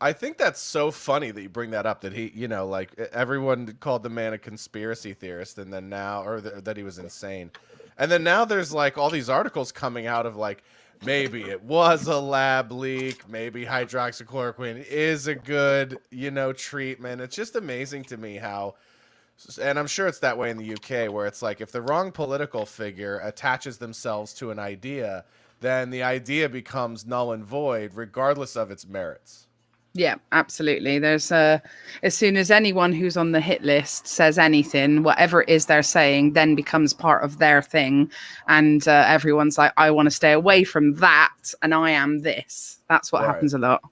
I think that's so funny that you bring that up. That he, like everyone called the man a conspiracy theorist, and then now, or that he was insane, and then now there's like all these articles coming out of like maybe it was a lab leak, maybe hydroxychloroquine is a good, treatment. It's just amazing to me how, and I'm sure it's that way in the UK, where it's like if the wrong political figure attaches themselves to an idea, then the idea becomes null and void, regardless of its merits. Yeah, absolutely. There's as soon as anyone who's on the hit list says anything, whatever it is they're saying then becomes part of their thing, and everyone's like, I want to stay away from that, and I am this. That's what Right. happens a lot.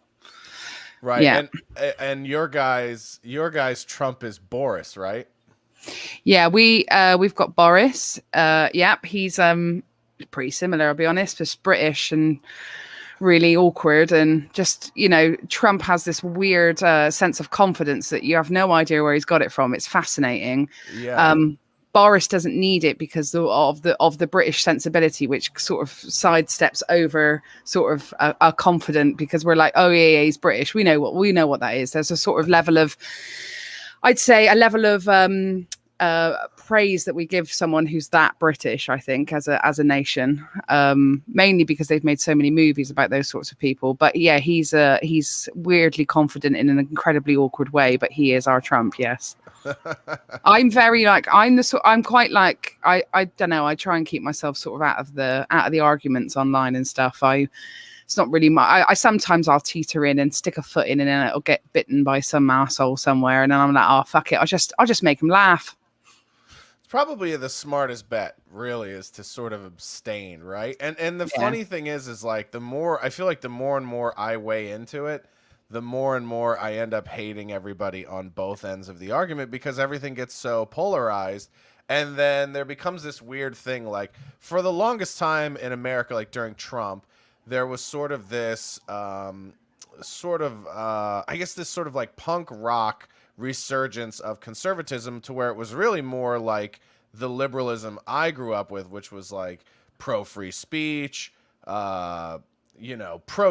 Right. Yeah. And your guy's Trump is Boris, right? Yeah, we've got Boris. Yep, he's pretty similar, I'll be honest, just British and really awkward, and just, Trump has this weird sense of confidence that you have no idea where he's got it from. It's fascinating. Yeah. Boris doesn't need it because of the British sensibility, which sort of sidesteps over sort of a confident, because we're like, oh yeah, he's British. We know what that is. There's a sort of level of, I'd say, a level of praise that we give someone who's that British, I think, as a nation, mainly because they've made so many movies about those sorts of people. But yeah, he's weirdly confident in an incredibly awkward way, but he is our Trump. Yes. I'm very like, I'm quite like, I don't know, I try and keep myself sort of out of the arguments online and stuff. It's not really my, I sometimes I'll teeter in and stick a foot in, and then it'll get bitten by some asshole somewhere, and then I'm like, oh fuck it, I'll just make him laugh. Probably the smartest bet really is to sort of abstain, right? And the funny thing is like the more I feel like the more and more I weigh into it, the more and more I end up hating everybody on both ends of the argument, because everything gets so polarized. And then there becomes this weird thing, like for the longest time in America, like during Trump, there was sort of this I guess this sort of like punk rock resurgence of conservatism, to where it was really more like the liberalism I grew up with, which was like pro free speech, pro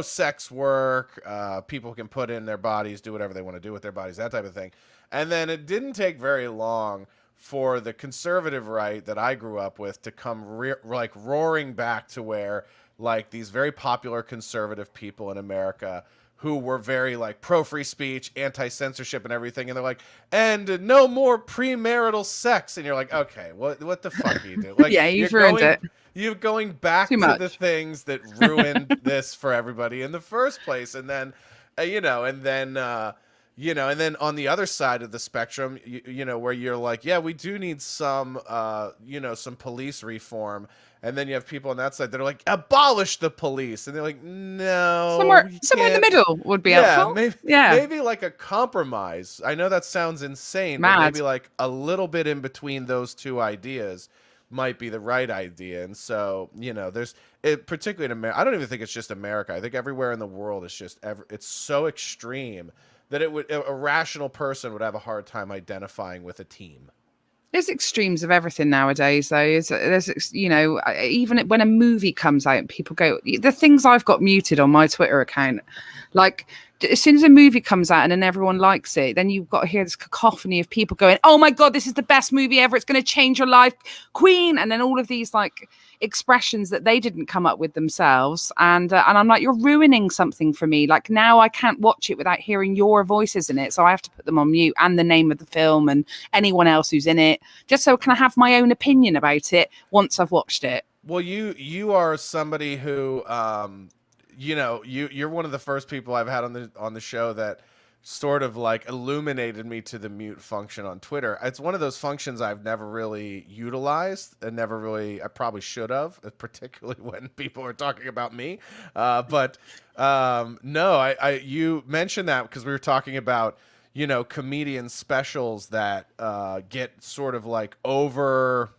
sex work, people can put in their bodies, do whatever they want to do with their bodies, that type of thing. And then it didn't take very long for the conservative right that I grew up with to come like roaring back to where like these very popular conservative people in America who were very like pro free speech, anti censorship, and everything, and they're like, and no more premarital sex, and you're like, okay, what the fuck do you do? Like, Yeah, you've ruined it. You're going back Too to much. the things that ruined this for everybody in the first place, and then, and then on the other side of the spectrum, where you're like, yeah, we do need some, some police reform. And then you have people on that side that are like, abolish the police. And they're like, no. Somewhere in the middle would be helpful. Maybe like a compromise. I know that sounds insane, but maybe like a little bit in between those two ideas might be the right idea. And so, there's it, particularly in America. I don't even think it's just America. I think everywhere in the world is just it's so extreme that a rational person would have a hard time identifying with a team. There's extremes of everything nowadays, though. There's, even when a movie comes out, people go, the things I've got muted on my Twitter account, like as soon as a movie comes out and then everyone likes it, then you've got to hear this cacophony of people going, oh my God, this is the best movie ever. It's going to change your life, Queen. And then all of these like expressions that they didn't come up with themselves. And I'm like, you're ruining something for me. Like now I can't watch it without hearing your voices in it. So I have to put them on mute, and the name of the film and anyone else who's in it, just so can I have my own opinion about it once I've watched it. Well, you are somebody who, you're one of the first people I've had on the show that sort of like illuminated me to the mute function on Twitter. It's one of those functions I've never really utilized and I probably should have, particularly when people are talking about me. No, you mentioned that because we were talking about, comedian specials that get sort of like overhyped,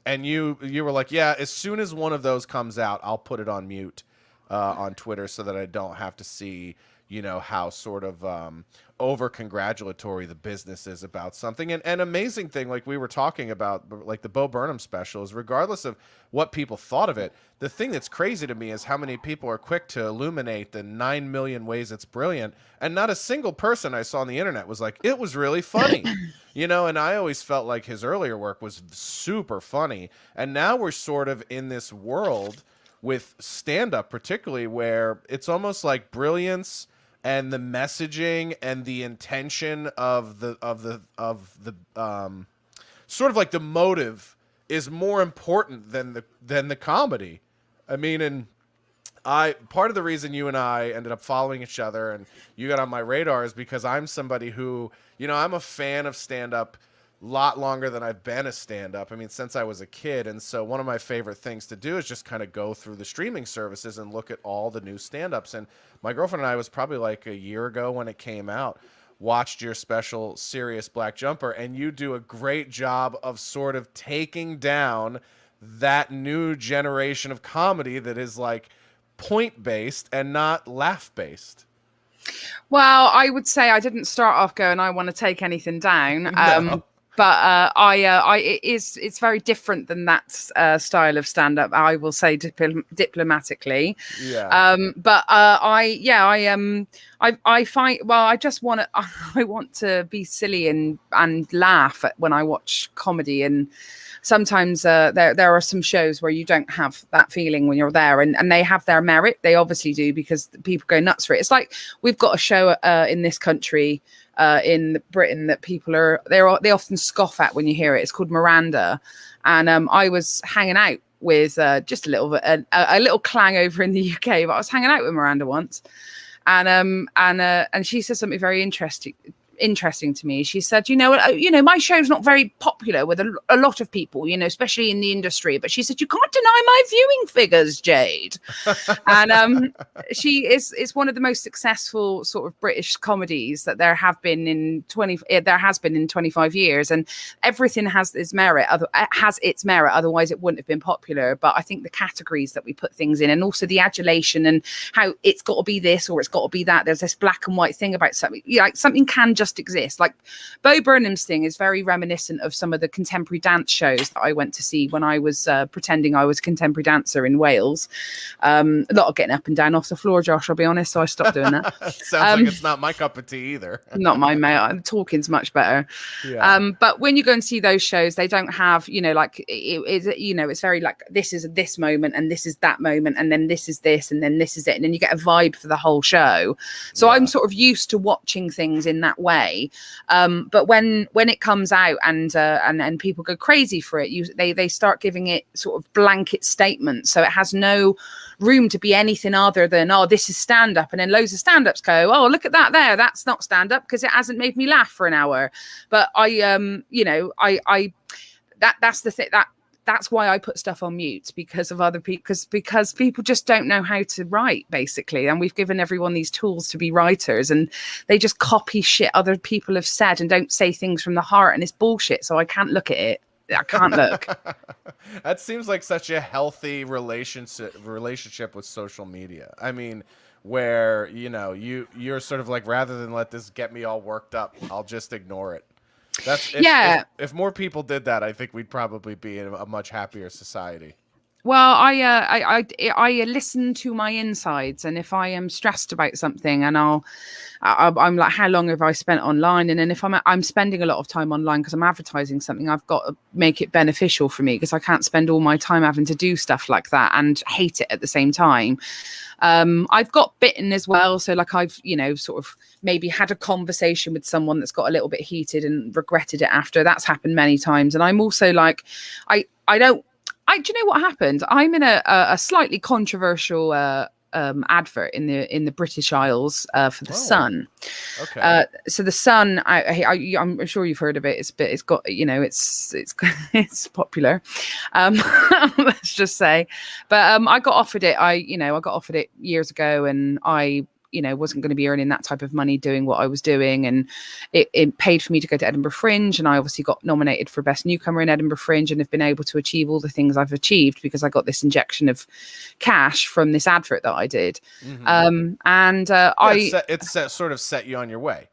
and you were like, yeah, as soon as one of those comes out, I'll put it on mute. on Twitter so that I don't have to see, how sort of over congratulatory the business is about something. And amazing thing, like we were talking about, like the Bo Burnham special, is regardless of what people thought of it, the thing that's crazy to me is how many people are quick to illuminate the 9 million ways it's brilliant. And not a single person I saw on the internet was like, it was really funny. And I always felt like his earlier work was super funny. And now we're sort of in this world with stand up, particularly, where it's almost like brilliance and the messaging and the intention of the sort of like the motive is more important than the comedy. I mean, and part of the reason you and I ended up following each other and you got on my radar is because I'm somebody who, I'm a fan of stand up lot longer than I've been a stand-up. I mean, since I was a kid. And so one of my favorite things to do is just kind of go through the streaming services and look at all the new stand-ups. And my girlfriend and I was probably like a year ago when it came out, watched your special Serious Black Jumper, and you do a great job of sort of taking down that new generation of comedy that is like point-based and not laugh-based. Well, I would say I didn't start off going, I want to take anything down. No. But it's very different than that style of stand up. I will say diplomatically. Yeah. I find, well, I just want to, I want to be silly and laugh when I watch comedy. And sometimes there are some shows where you don't have that feeling when you're there, and they have their merit. They obviously do, because people go nuts for it. It's like we've got a show in this country, in Britain, that people they often scoff at when you hear it. It's called Miranda, and I was hanging out with just a little clang over in the UK, but I was hanging out with Miranda once, and she said something very interesting to me. She said, my show's not very popular with a lot of people, especially in the industry, but she said, you can't deny my viewing figures, Jayde. And it's one of the most successful sort of British comedies that there has been in 25 years, and everything has its merit. Otherwise it wouldn't have been popular. But I think the categories that we put things in, and also the adulation and how it's got to be this or it's got to be that, there's this black and white thing about something. Like something can just exist. Like Bo Burnham's thing is very reminiscent of some of the contemporary dance shows that I went to see when I was pretending I was a contemporary dancer in Wales. A lot of getting up and down off the floor, Josh, I'll be honest, so I stopped doing that. Sounds like it's not my cup of tea either. Not my mate. Talking's much better. Yeah. But when you go and see those shows, they don't have, it's very like, this is this moment and this is that moment and then this is this and then this is it, and then you get a vibe for the whole show. So I'm sort of used to watching things in that way. But when it comes out and people go crazy for it, they start giving it sort of blanket statements, so it has no room to be anything other than, oh, this is stand up, and then loads of stand-ups go, oh, look at that there, that's not stand up because it hasn't made me laugh for an hour. But that's the thing, that's why I put stuff on mute, because of other people, because people just don't know how to write, basically. And we've given everyone these tools to be writers, and they just copy shit other people have said and don't say things from the heart, and it's bullshit. So I can't look at it. I can't look. That seems like such a healthy relationship with social media. I mean, where, you're sort of like, rather than let this get me all worked up, I'll just ignore it. If more people did that, I think we'd probably be in a much happier society. Well, I listen to my insides, and if I am stressed about something, and I'm like, how long have I spent online? And then if I'm spending a lot of time online because I'm advertising something, I've got to make it beneficial for me, because I can't spend all my time having to do stuff like that and hate it at the same time. I've got bitten as well. So like I've, sort of maybe had a conversation with someone that's got a little bit heated and regretted it after. That's happened many times. And I'm also like, do you know what happened? I'm in a slightly controversial advert in the British Isles for the Sun. Okay. So the Sun, I'm sure you've heard of it. It's got, it's popular. Let's just say, but I got offered it. I got offered it years ago, and I wasn't going to be earning that type of money doing what I was doing. And it paid for me to go to Edinburgh Fringe. And I obviously got nominated for Best Newcomer in Edinburgh Fringe and have been able to achieve all the things I've achieved because I got this injection of cash from this advert that I did. Mm-hmm. Sort of set you on your way.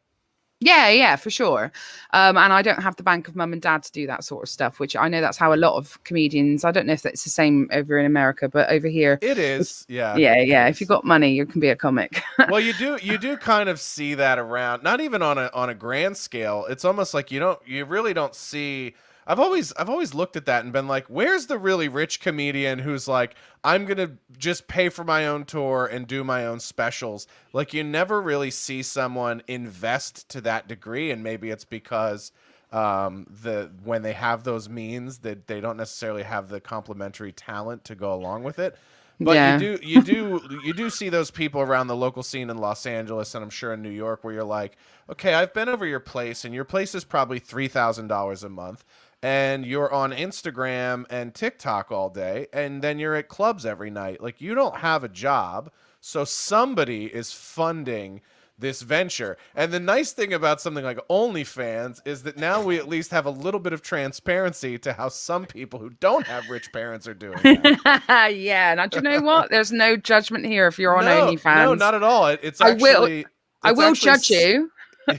Yeah, for sure. And I don't have the bank of mum and dad to do that sort of stuff, which I know that's how a lot of comedians, I don't know if that's the same over in America, but over here. It is. Yeah. Yeah. If you've got money, you can be a comic. Well, you do kind of see that around, not even on a grand scale. It's almost like you really don't see. I've always looked at that and been like, where's the really rich comedian who's like, I'm going to just pay for my own tour and do my own specials. Like, you never really see someone invest to that degree. And maybe it's because when they have those means that they don't necessarily have the complementary talent to go along with it. But Yeah. you do see those people around the local scene in Los Angeles, and I'm sure in New York, where you're like, okay, I've been over your place, and your place is probably $3,000 a month, and you're on Instagram and TikTok all day, and then you're at clubs every night. Like, you don't have a job, so somebody is funding this venture. And the nice thing about something like OnlyFans is that now we at least have a little bit of transparency to how some people who don't have rich parents are doing that. Yeah. Now, do you know what? There's no judgment here if you're on OnlyFans. No, not at all. I will judge you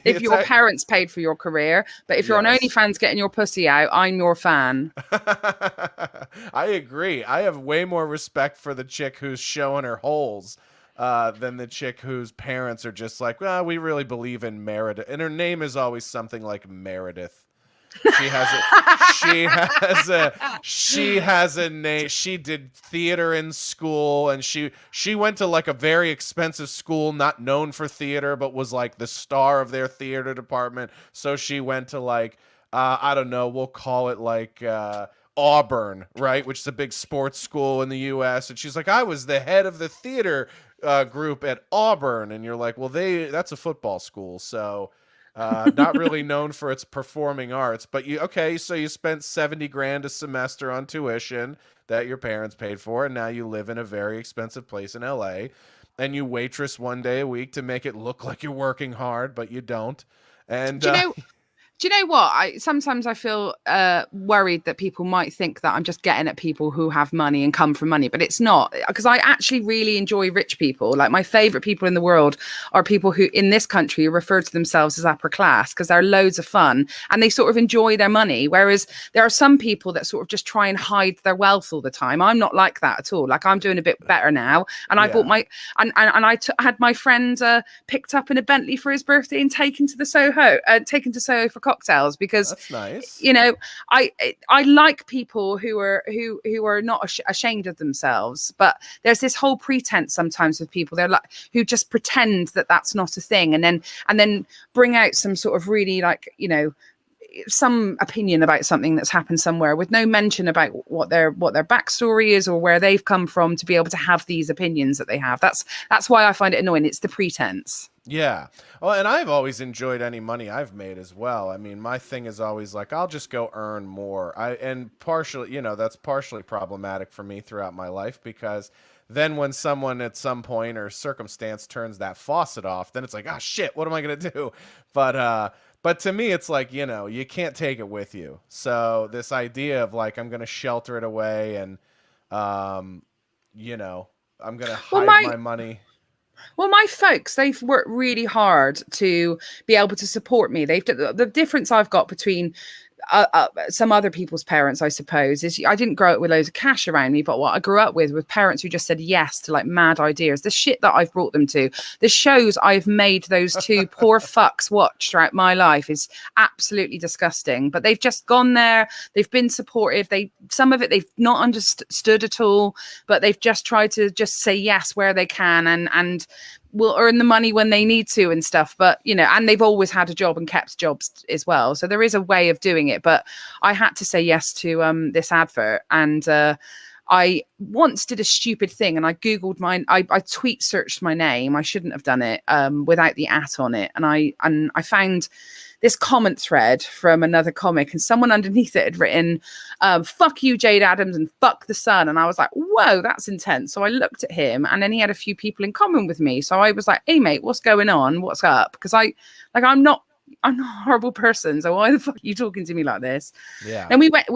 if your parents paid for your career, but if you're on OnlyFans getting your pussy out, I'm your fan. I agree. I have way more respect for the chick who's showing her holes than the chick whose parents are just like, well, we really believe in Meredith. And her name is always something like Meredith. She has a name. She did theater in school, and she went to like a very expensive school, not known for theater, but was like the star of their theater department. So she went to like, I don't know, we'll call it like Auburn, right? Which is a big sports school in the US. And she's like, I was the head of the theater group at Auburn. And you're like, well, that's a football school. So not really known for its performing arts, but so you spent 70 grand a semester on tuition that your parents paid for. And now you live in a very expensive place in LA, and you waitress one day a week to make it look like you're working hard, but you don't. And do you know what? Sometimes I feel worried that people might think that I'm just getting at people who have money and come from money, but it's not, because I actually really enjoy rich people. Like, my favorite people in the world are people who in this country refer to themselves as upper class because they're loads of fun and they sort of enjoy their money. Whereas there are some people that sort of just try and hide their wealth all the time. I'm not like that at all. Like, I'm doing a bit better now. And I bought I had my friend picked up in a Bentley for his birthday and taken to Soho for cocktails, because that's nice. I like people who are not ashamed of themselves, but there's this whole pretense sometimes with people. They're like, who just pretend that that's not a thing, and then bring out some sort of really, like, some opinion about something that's happened somewhere with no mention about what their backstory is or where they've come from to be able to have these opinions that they have. That's why I find it annoying. It's the pretense. Yeah. Well, and I've always enjoyed any money I've made as well. I mean, my thing is always like, I'll just go earn more. And partially, that's partially problematic for me throughout my life, because then when someone at some point or circumstance turns that faucet off, then it's like, oh shit, what am I going to do? But to me, it's like, you can't take it with you. So this idea of like, I'm going to shelter it away and, I'm going to hide my money. Well, my folks, they've worked really hard to be able to support me. The difference I've got between some other people's parents, I suppose, is I didn't grow up with loads of cash around me, but what I grew up with parents who just said yes to like mad ideas. The shit that I've brought them to, the shows I've made those two poor fucks watch throughout my life is absolutely disgusting. But they've just gone there. They've been supportive. Some of it they've not understood at all, but they've just tried to just say yes where they can and will earn the money when they need to and stuff. But, and they've always had a job and kept jobs as well. So there is a way of doing it. But I had to say yes to this advert. And I once did a stupid thing and I Googled I tweet searched my name. I shouldn't have done it without the at on it. And I found this comment thread from another comic, and someone underneath it had written, fuck you, Jayde Adams, and fuck the sun. And I was like, whoa, that's intense. So I looked at him, and then he had a few people in common with me. So I was like, hey, mate, what's going on? What's up? Because I'm not a horrible person. So why the fuck are you talking to me like this? Yeah. And we went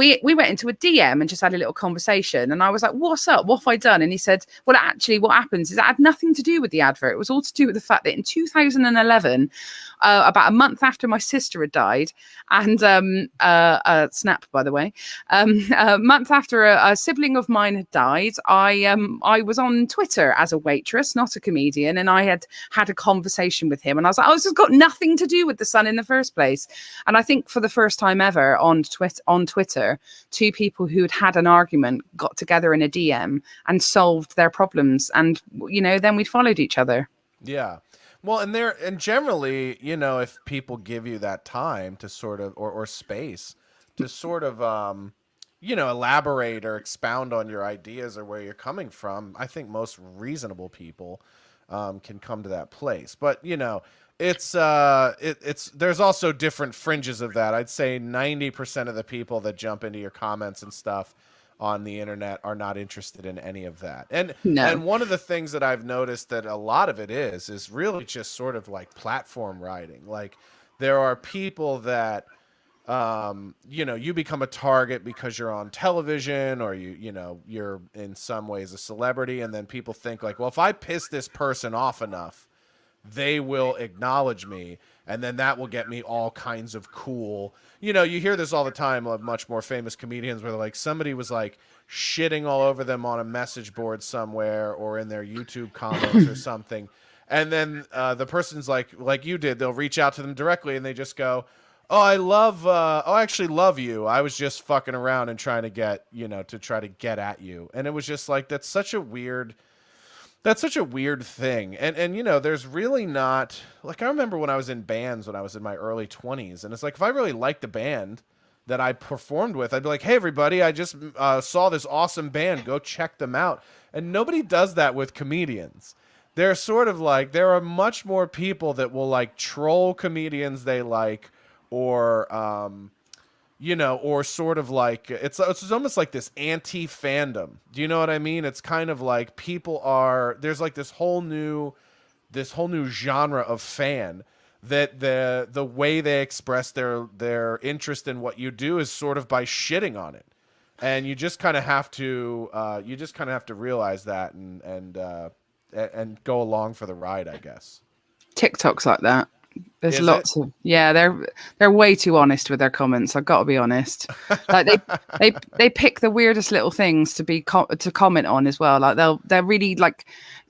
into a DM and just had a little conversation. And I was like, what's up? What have I done? And he said, well, actually, what happens is it had nothing to do with the advert. It was all to do with the fact that in 2011, about a month after my sister had died, and snap, by the way, a month after a sibling of mine had died, I was on Twitter as a waitress, not a comedian, and I had a conversation with him, and I was like, oh, this has got nothing to do with the sun in the first place. And I think for the first time ever on Twitter, two people who'd had an argument got together in a DM and solved their problems, and then we followed each other. Yeah. Well, and generally, if people give you that time to sort of, or space to sort of, elaborate or expound on your ideas or where you're coming from, I think most reasonable people can come to that place. But, it's there's also different fringes of that. I'd say 90% of the people that jump into your comments and stuff on the internet are not interested in any of that. And one of the things that I've noticed that a lot of it is really just sort of like platform riding. Like there are people that you become a target because you're on television, or you're in some ways a celebrity, and then people think like, well, if I piss this person off enough, they will acknowledge me, and then that will get me all kinds of cool. You hear this all the time of much more famous comedians where like somebody was like shitting all over them on a message board somewhere or in their YouTube comments or something. And then the person's like you did, they'll reach out to them directly and they just go, oh, I actually love you. I was just fucking around and trying to get, to try to get at you. And it was just like, that's such a weird thing. And there's really not, like, I remember when I was in bands when I was in my early 20s, and it's like, if I really liked a band that I performed with, I'd be like, hey, everybody, I just saw this awesome band. Go check them out. And nobody does that with comedians. They're sort of like, there are much more people that will like troll comedians they like, or or sort of like it's almost like this anti-fandom. Do you know what I mean? It's kind of like there's like this whole new genre of fan that the way they express their interest in what you do is sort of by shitting on it. And you just kind of have to realize that and go along for the ride, I guess. TikTok's like that. There's lots of they're way too honest with their comments. I've got to be honest. Like they pick the weirdest little things to comment on as well. Like they're really like,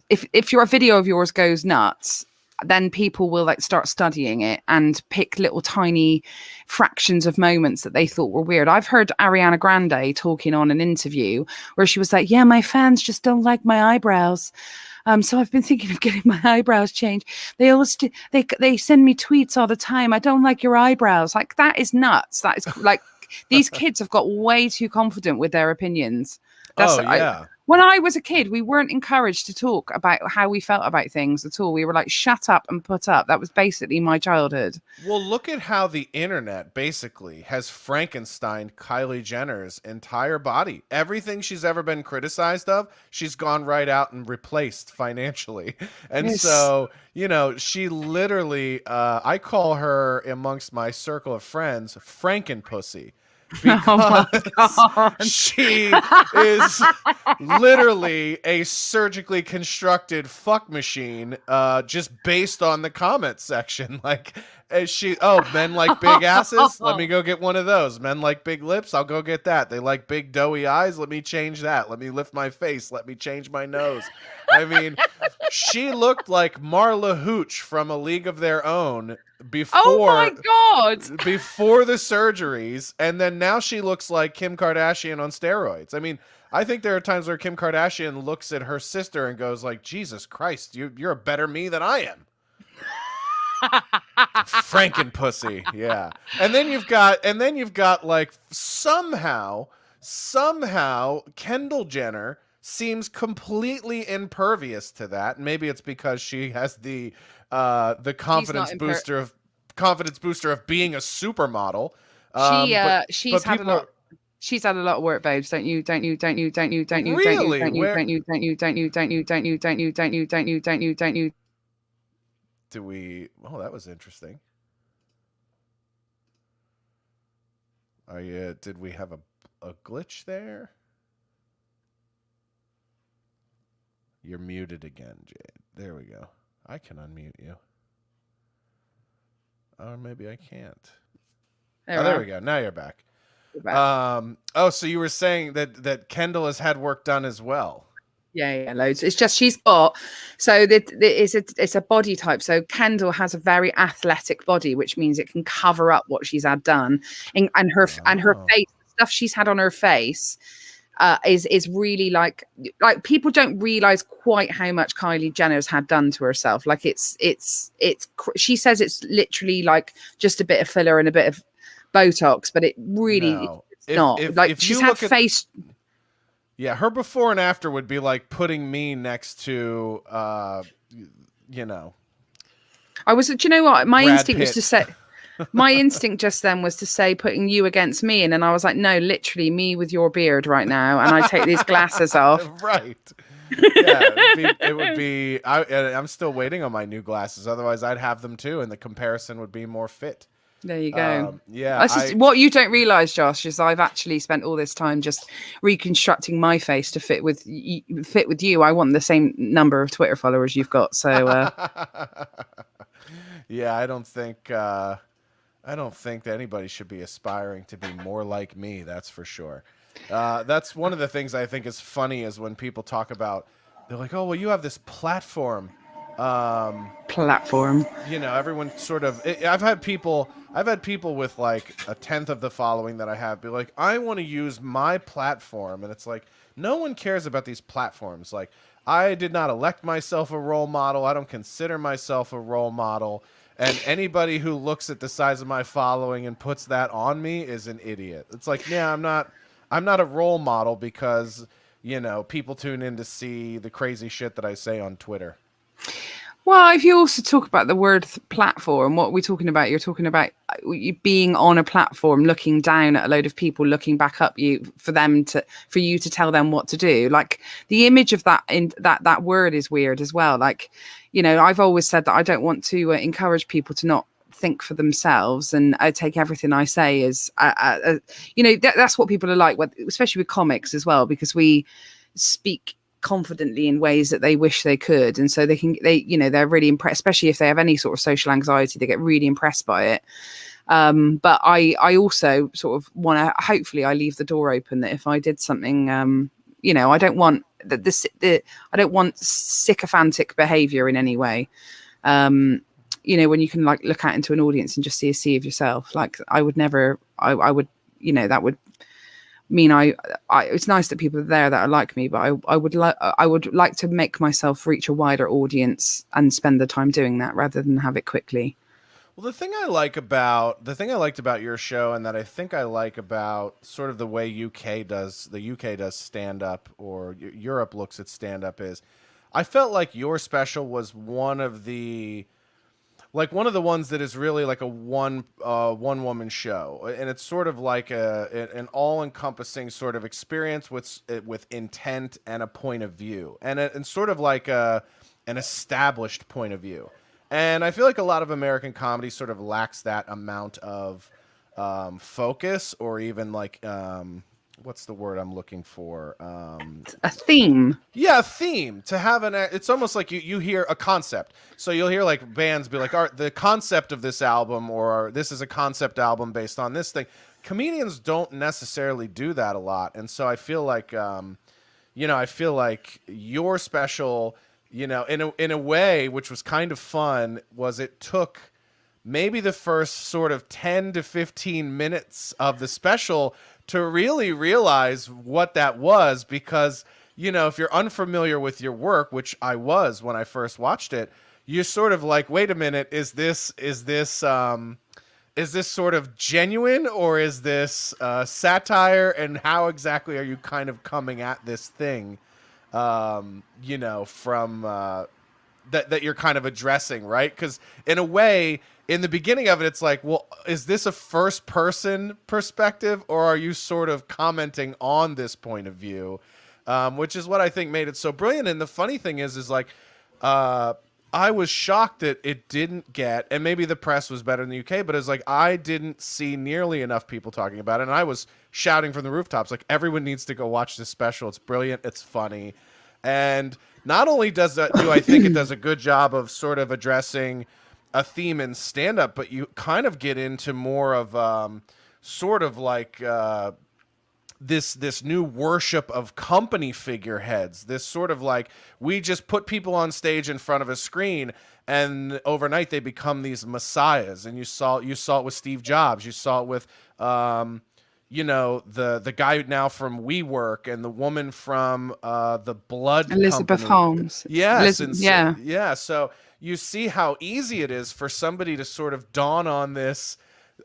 if your video of yours goes nuts, then people will like start studying it and pick little tiny fractions of moments that they thought were weird. I've heard Ariana Grande talking on an interview where she was like, yeah, my fans just don't like my eyebrows. So I've been thinking of getting my eyebrows changed. They always they send me tweets all the time. I don't like your eyebrows. Like, that is nuts. That is like, these kids have got way too confident with their opinions. When I was a kid, we weren't encouraged to talk about how we felt about things at all. We were like, shut up and put up. That was basically my childhood. Well, look at how the internet basically has Frankensteined Kylie Jenner's entire body. Everything she's ever been criticized of, she's gone right out and replaced financially. And Yes. so, she literally, I call her amongst my circle of friends, Frankenpussy. Because she is literally a surgically constructed fuck machine, just based on the comment section. Like, men like big asses? Let me go get one of those. Men like big lips? I'll go get that. They like big doughy eyes? Let me change that. Let me lift my face. Let me change my nose. I mean, she looked like Marla Hooch from A League of Their Own before. Oh my God. Before the surgeries, and then now she looks like Kim Kardashian on steroids. I mean, I think there are times where Kim Kardashian looks at her sister and goes like, Jesus Christ, you're a better me than I am. Frankenpussy, yeah. And then you've got like somehow Somehow, Kendall Jenner seems completely impervious to that. Maybe it's because she has the She's not confidence booster of being a supermodel. she But she's had a people lot. are She's had a lot of work, babes. Don't you? Don't you? Don't you? Don't you? Don't you? Don't you? really Don't you? where Don't you? Don't you? Don't you? Don't you? Don't you? Don't you? Don't you? Don't you? Don't you? Don't you? do we? Oh, that was interesting. Are you? Did we have a glitch there? You're muted again, Jade. There we go. I can unmute you. Or maybe I can't. Oh, there we go. Now you're back. Oh, so you were saying that Kendall has had work done as well. Yeah, loads. It's just she's got it's a body type. So Kendall has a very athletic body, which means it can cover up what she's had done, and her face, the stuff she's had on her face, is really like people don't realize quite how much Kylie Jenner's had done to herself. Like it's she says it's literally like just a bit of filler and a bit of Botox, but it really No. it's not. Like she's had face. Yeah, her before and after would be like putting me next to, you know. Do you know what? My Brad instinct Pitt. was to say, my instinct just then was to say putting you against me. And then I was like, no, literally me with your beard right now. And I take these glasses off. Right. Yeah, it would be I'm still waiting on my new glasses. Otherwise, I'd have them too. And the comparison would be more fit. There you go. Yeah. What you don't realize, Josh, is I've actually spent all this time just reconstructing my face to fit with you. I want the same number of Twitter followers you've got. So, yeah, I don't think that anybody should be aspiring to be more like me. That's for sure. That's one of the things I think is funny is when people talk about, they're like, oh, well, you have this platform. You know, everyone sort of, I've had people with like 1/10 of the following that I have be like, I want to use my platform. And it's like, no one cares about these platforms. Like, I did not elect myself a role model. I don't consider myself a role model. And anybody who looks at the size of my following and puts that on me is an idiot. It's like, yeah, I'm not a role model because, you know, people tune in to see the crazy shit that I say on Twitter. Well, if you also talk about the word platform, what we're talking about, you're talking about you being on a platform, looking down at a load of people, looking back up you for you to tell them what to do. Like the image of that in that word is weird as well. Like, you know, I've always said that I don't want to encourage people to not think for themselves, and I take everything I say as, you know, that's what people are like, especially with comics as well, because we speak confidently in ways that they wish they could, and so they're really impressed, especially if they have any sort of social anxiety. They get really impressed by it. But I also sort of want to, hopefully I leave the door open that if I did something, you know, I don't want I don't want sycophantic behavior in any way. You know, when you can like look out into an audience and just see a sea of yourself, like I would, you know, that would mean it's nice that people are there that are like me, but I would like to make myself reach a wider audience and spend the time doing that rather than have it quickly. Well, the thing I liked about your show, and that I think I like about sort of the way the UK does stand up, or Europe looks at stand up, is I felt like your special was one of the ones that is really like a one woman show, and it's sort of like an all encompassing sort of experience with intent and a point of view, and sort of like an established point of view. And I feel like a lot of American comedy sort of lacks that amount of focus, or even like what's the word I'm looking for? A theme. Yeah, a theme. To have it's almost like you hear a concept. So you'll hear like bands be like, all right, the concept of this album, or this is a concept album based on this thing. Comedians don't necessarily do that a lot. And so I feel like, you know, your special, you know, in a way, which was kind of fun, was it took maybe the first sort of 10 to 15 minutes of the special to really realize what that was, because, you know, if you're unfamiliar with your work, which I was when I first watched it, you're sort of like, wait a minute, is this is this sort of genuine, or is this satire? And how exactly are you kind of coming at this thing, from that you're kind of addressing, right? Because in a way, in the beginning of it, it's like, well, is this a first person perspective, or are you sort of commenting on this point of view? Which is what I think made it so brilliant. And the funny thing is like, uh, I was shocked that it didn't get, and maybe the press was better in the UK, but it's like I didn't see nearly enough people talking about it. And I was shouting from the rooftops, like, everyone needs to go watch this special. It's brilliant. It's funny. And not only do I think it does a good job of sort of addressing a theme in stand up, but you kind of get into more of sort of like this new worship of company figureheads. This sort of like, we just put people on stage in front of a screen, and overnight they become these messiahs. And you saw it with Steve Jobs. You saw it with the guy now from WeWork, and the woman from the blood Elizabeth company. Holmes. Yes, Yeah. yeah. So you see how easy it is for somebody to sort of dawn on this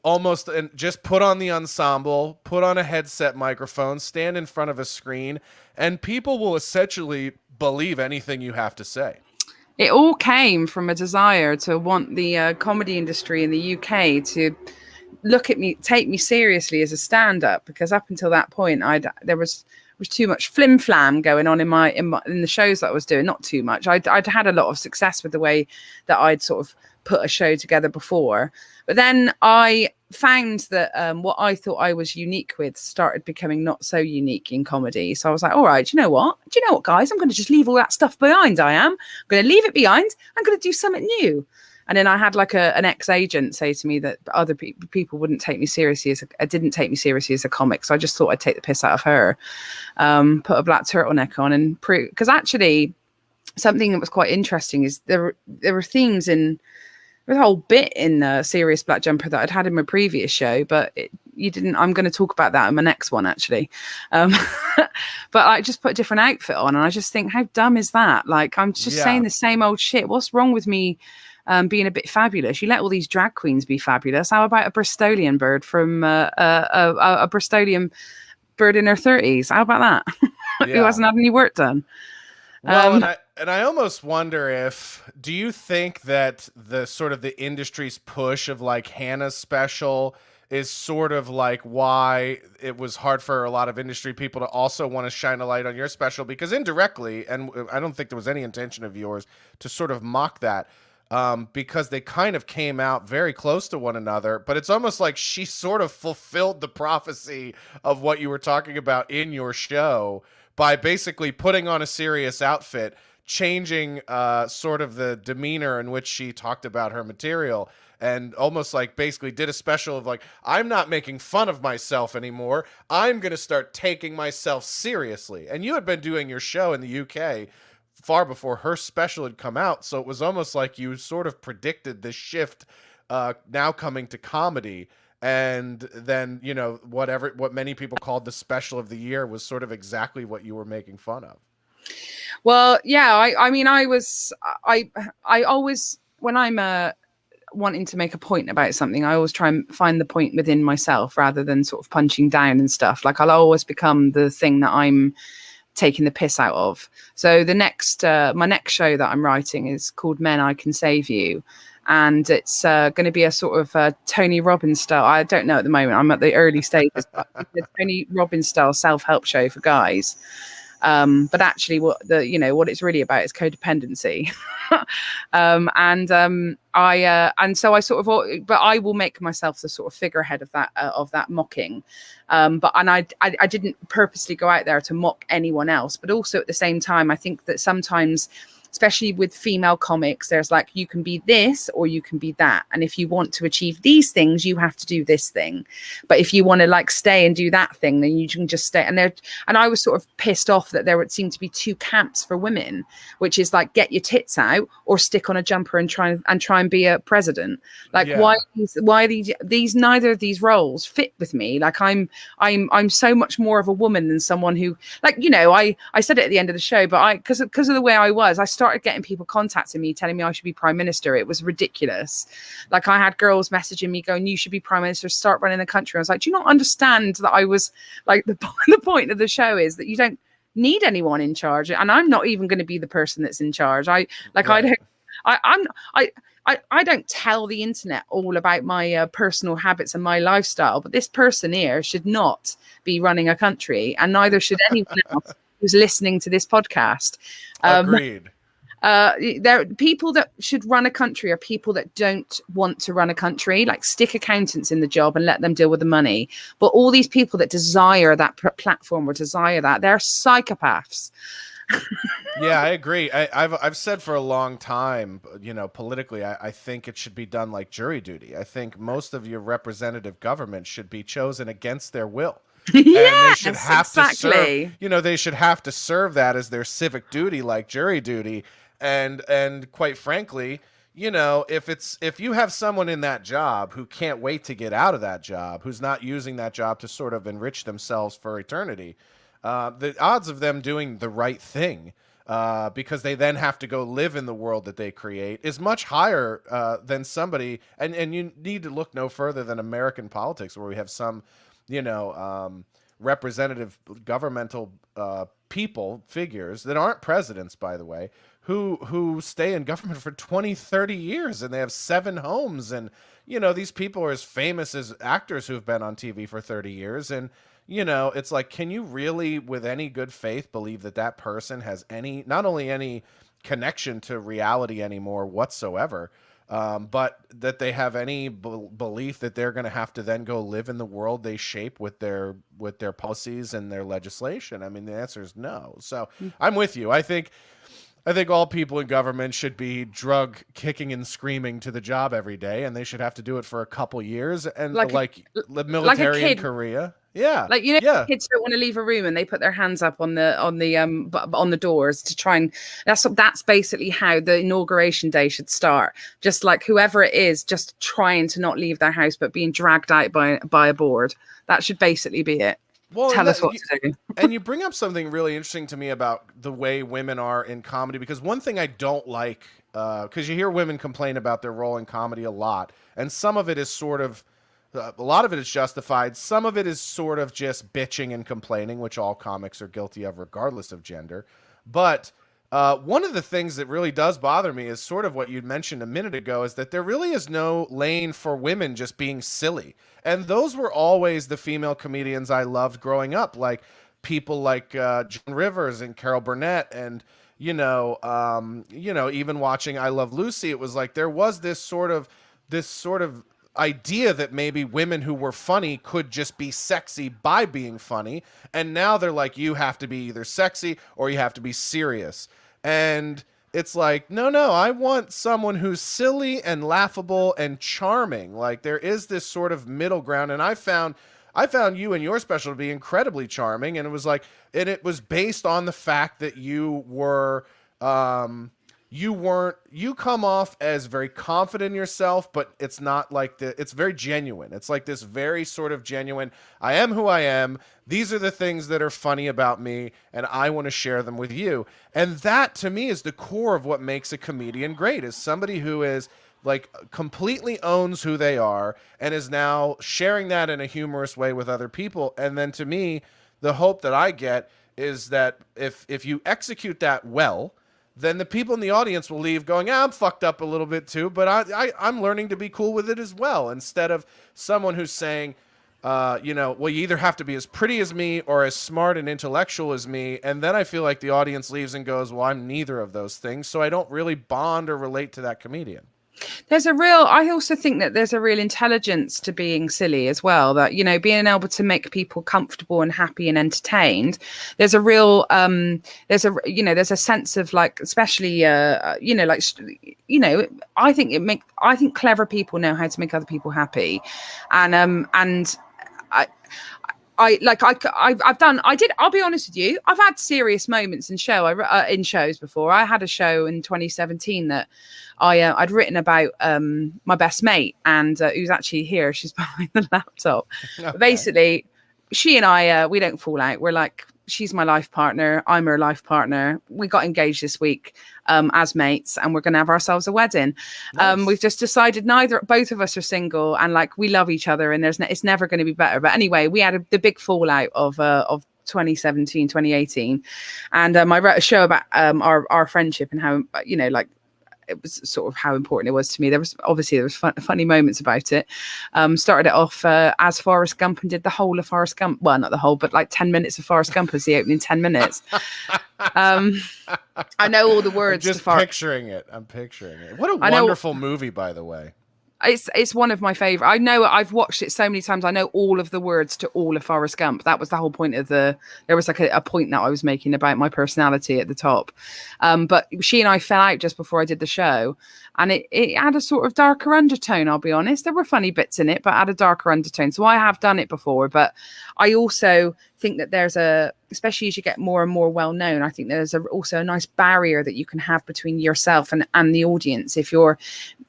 almost, and just put on the ensemble, put on a headset microphone, stand in front of a screen, and people will essentially believe anything you have to say. It all came from a desire to want the comedy industry in the UK to look at me, take me seriously as a stand-up, because up until that point, there was too much flim flam going on in the shows that I was doing. Not too much. I'd had a lot of success with the way that I'd sort of put a show together before, but then I found that what I thought I was unique with started becoming not so unique in comedy. So I was like, all right, do you know what, guys, I'm going to just leave all that stuff behind. I'm going to leave it behind. I'm going to do something new. And then I had like an ex-agent say to me that other people didn't take me seriously as a comic. So I just thought I'd take the piss out of her, put a black turtleneck on, and because actually something that was quite interesting is there were themes in the whole bit in the Serious Black Jumper that I'd had in my previous show, but you didn't. I'm going to talk about that in my next one, actually. But I just put a different outfit on, and I just think, how dumb is that? Like, I'm just saying the same old shit. What's wrong with me being a bit fabulous? You let all these drag queens be fabulous. How about a Bristolian bird from a Bristolian bird in her 30s? How about that? Who hasn't had any work done? Well, and I almost wonder do you think that the sort of the industry's push of like Hannah's special is sort of like why it was hard for a lot of industry people to also want to shine a light on your special? Because indirectly, and I don't think there was any intention of yours to sort of mock that, because they kind of came out very close to one another, but it's almost like she sort of fulfilled the prophecy of what you were talking about in your show by basically putting on a serious outfit, changing sort of the demeanor in which she talked about her material, and almost like basically did a special of like, I'm not making fun of myself anymore. I'm going to start taking myself seriously. And you had been doing your show in the UK far before her special had come out. So it was almost like you sort of predicted this shift now coming to comedy. And then, what many people called the special of the year was sort of exactly what you were making fun of. Well, yeah, I always, when I'm wanting to make a point about something, I always try and find the point within myself rather than sort of punching down and stuff. Like, I'll always become the thing that I'm taking the piss out of. So the next, my next show that I'm writing is called Men, I Can Save You. And it's going to be a sort of Tony Robbins style. I don't know at the moment. I'm at the early stages. But it's a Tony Robbins style self-help show for guys. But actually, what it's really about is codependency. So I sort of, but I will make myself the sort of figurehead of that mocking. I didn't purposely go out there to mock anyone else. But also at the same time, I think that sometimes, especially with female comics, there's like, you can be this or you can be that. And if you want to achieve these things, you have to do this thing. But if you want to like stay and do that thing, then you can just stay. And I was sort of pissed off that there would seem to be two camps for women, which is like, get your tits out or stick on a jumper and try and be a president. Like, why these neither of these roles fit with me. Like, I'm so much more of a woman than someone who, like, I said it at the end of the show, but because of the way I was, started getting people contacting me telling me I should be prime minister. It was ridiculous. Like, I had girls messaging me going, you should be prime minister, start running the country. I was like, do you not understand that I was like, the point of the show is that you don't need anyone in charge, and I'm not even going to be the person that's in charge. I don't I don't tell the internet all about my personal habits and my lifestyle, but this person here should not be running a country, and neither should anyone else who's listening to this podcast. Agreed. There, people that should run a country are people that don't want to run a country. Like, stick accountants in the job and let them deal with the money. But all these people that desire that platform or desire that, they're psychopaths. Yeah, I agree. I've said for a long time, you know, politically, I think it should be done like jury duty. I think most of your representative government should be chosen against their will. And they should have to serve, you know, they should have to serve that as their civic duty, like jury duty. And quite frankly, you know, if you have someone in that job who can't wait to get out of that job, who's not using that job to sort of enrich themselves for eternity, the odds of them doing the right thing, because they then have to go live in the world that they create, is much higher than somebody. And you need to look no further than American politics, where we have some, you know, representative governmental people, figures that aren't presidents, by the way, who stay in government for 20, 30 years, and they have 7 homes. And, you know, these people are as famous as actors who've been on TV for 30 years. And, you know, it's like, can you really, with any good faith, believe that that person has any, not only any connection to reality anymore whatsoever, but that they have any belief that they're going to have to then go live in the world they shape with their policies and their legislation? I mean, the answer is no. So I'm with you. I think all people in government should be drug kicking and screaming to the job every day, and they should have to do it for a couple years. And like the military in Korea. Yeah. Like, you know, kids don't want to leave a room and they put their hands up on the doors to try, and that's basically how the inauguration day should start. Just like whoever it is, just trying to not leave their house but being dragged out by a board. That should basically be it. Well, tell us what to do. And you bring up something really interesting to me about the way women are in comedy, because one thing I don't like, because you hear women complain about their role in comedy a lot, and some of it is sort of, a lot of it is justified. Some of it is sort of just bitching and complaining, which all comics are guilty of regardless of gender. But one of the things that really does bother me is sort of what you mentioned a minute ago, is that there really is no lane for women just being silly. And those were always the female comedians I loved growing up, like people like Joan Rivers and Carol Burnett, and even watching I Love Lucy. It was like there was this sort of idea that maybe women who were funny could just be sexy by being funny. And now they're like, you have to be either sexy or you have to be serious. And it's like, no, I want someone who's silly and laughable and charming. Like, there is this sort of middle ground. And I found you and your special to be incredibly charming. And it was like, and it was based on the fact that you were, you come off as very confident in yourself, but it's not like it's very genuine. It's like this very sort of genuine, I am who I am. These are the things that are funny about me, and I want to share them with you. And that, to me, is the core of what makes a comedian great, is somebody who is like completely owns who they are and is now sharing that in a humorous way with other people. And then, to me, the hope that I get is that if you execute that well, then the people in the audience will leave going, I'm fucked up a little bit too, but I'm learning to be cool with it as well. Instead of someone who's saying, well, you either have to be as pretty as me or as smart and intellectual as me. And then I feel like the audience leaves and goes, well, I'm neither of those things. So I don't really bond or relate to that comedian. I also think that there's a real intelligence to being silly as well, that, being able to make people comfortable and happy and entertained. There's a real, there's a sense of, like, especially, I think clever people know how to make other people happy. I'll be honest with you, I've had serious moments in shows before. I had a show in 2017 that I'd written about my best mate, and who's actually here. She's behind the laptop. Okay. Basically, she and I, we don't fall out. We're like she's my life partner. I'm her life partner. We got engaged this week as mates, and we're going to have ourselves a wedding. We've Nice. just decided both of us are single, and like we love each other, and it's never going to be better. But anyway, we had the big fallout of 2017, 2018, and I wrote a show about our friendship and how, like, it was sort of how important it was to me. There was funny moments about it. Started it off as Forrest Gump and did the whole of Forrest Gump. Well, not the whole, but like 10 minutes of Forrest Gump as the opening 10 minutes. I know all the words. I'm just picturing it. I'm picturing it. What a wonderful movie, by the way. It's one of my favorite. I know, I've watched it so many times. I know all of the words to all of Forrest Gump. That was the whole point of there was like a point that I was making about my personality at the top. But she and I fell out just before I did the show, and it had a sort of darker undertone. I'll be honest. There were funny bits in it, but had a darker undertone. So I have done it before, but I also think that there's especially as you get more and more well known, I think there's also a nice barrier that you can have between yourself and the audience if you're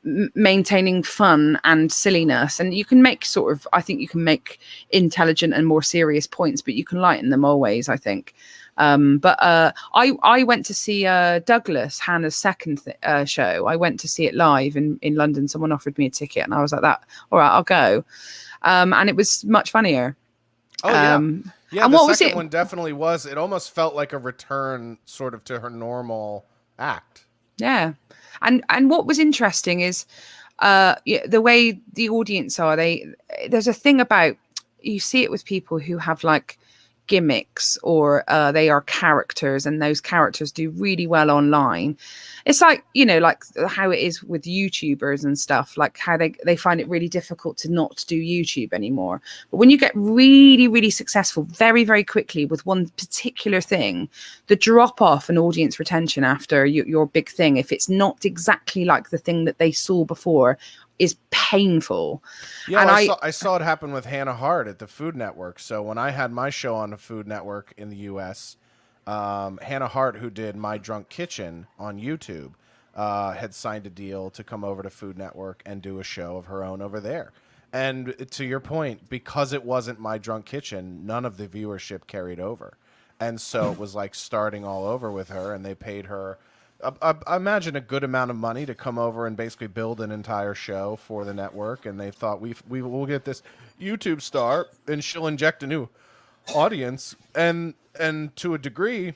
maintaining fun and silliness. And you can make I think you can make intelligent and more serious points, but you can lighten them always, I think. But I went to see Douglas, Hannah's second show. I went to see it live in London. Someone offered me a ticket, and I was like, all right, I'll go. And it was much funnier. Oh, yeah. Yeah, and the what was second it? one definitely was. It almost felt like a return sort of to her normal act. Yeah. And what was interesting is the way the audience are. There's a thing about, you see it with people who have like gimmicks, or they are characters, and those characters do really well online. It's like, like how it is with YouTubers and stuff, like how they find it really difficult to not do YouTube anymore. But when you get really, really successful very, very quickly with one particular thing, the drop off in audience retention after your big thing, if it's not exactly like the thing that they saw before, is painful. Yeah, and I saw it happen with Hannah Hart at the Food Network. So when I had my show on the Food Network in the U.S., Hannah Hart, who did My Drunk Kitchen on YouTube, had signed a deal to come over to Food Network and do a show of her own over there. And to your point, because it wasn't My Drunk Kitchen, none of the viewership carried over. And so it was like starting all over with her, and they paid her, I imagine, a good amount of money to come over and basically build an entire show for the network. And they thought, we will get this YouTube star, and she'll inject a new audience. And to a degree,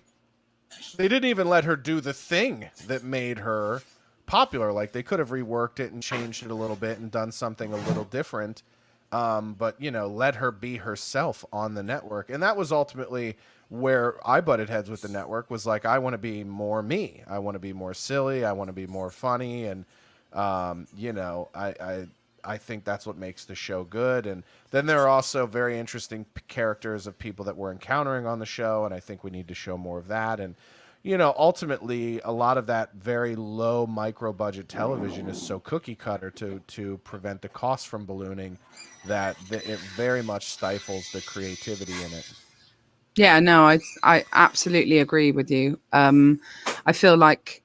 they didn't even let her do the thing that made her popular. Like, they could have reworked it and changed it a little bit and done something a little different. But, let her be herself on the network. And that was ultimately where I butted heads with the network, was like, I want to be more me. I want to be more silly. I want to be more funny. And, I think that's what makes the show good. And then there are also very interesting characters of people that we're encountering on the show, and I think we need to show more of that. And, ultimately, a lot of that very low micro budget television is so cookie cutter to prevent the cost from ballooning that it very much stifles the creativity in it. Yeah, no, I absolutely agree with you. I feel like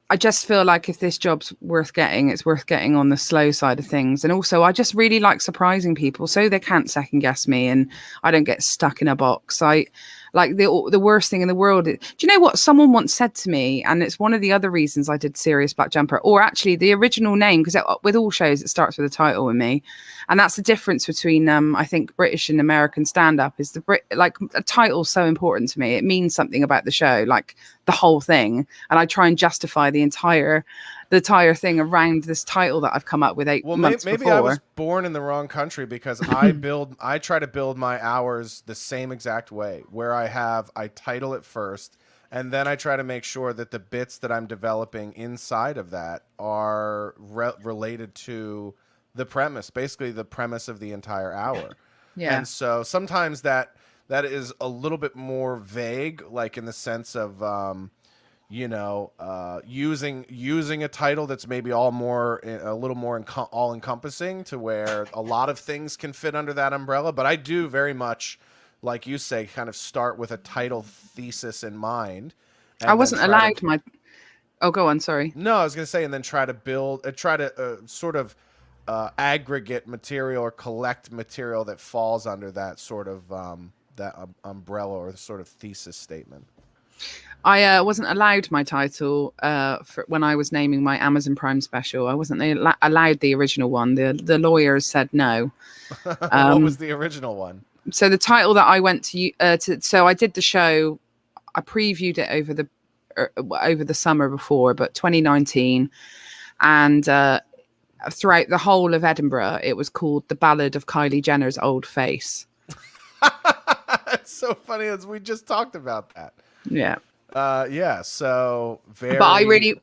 I just feel like if this job's worth getting, it's worth getting on the slow side of things. And also, I just really like surprising people, so they can't second guess me, and I don't get stuck in a box. I like the worst thing in the world. Do you know what someone once said to me? And it's one of the other reasons I did Serious Black Jumper, or actually the original name, because with all shows it starts with a title with me, and that's the difference between I think British and American stand-up. Is like a title so important to me? It means something about the show, like the whole thing, and I try and justify the entire thing around this title that I've come up with 8 months maybe before. I was born in the wrong country, because I try to build my hours the same exact way, where I title it first, and then I try to make sure that the bits that I'm developing inside of that are related to the premise, basically the premise of the entire hour. Yeah. And so sometimes that is a little bit more vague, like in the sense of using a title that's maybe a little more all encompassing, to where a lot of things can fit under that umbrella. But I do very much, like you say, kind of start with a title thesis in mind. I wasn't allowed my. Oh, go on. Sorry. No, I was going to say, and then try to sort of aggregate material or collect material that falls under that sort of umbrella or the sort of thesis statement? I wasn't allowed my title for when I was naming my Amazon Prime special. I wasn't allowed the original one. The lawyers said no. What was the original one? So the title that I went so I did the show. I previewed it over the summer before, but 2019, and throughout the whole of Edinburgh, it was called The Ballad of Kylie Jenner's Old Face. It's so funny as we just talked about that. Yeah. Yeah. So very. But I really,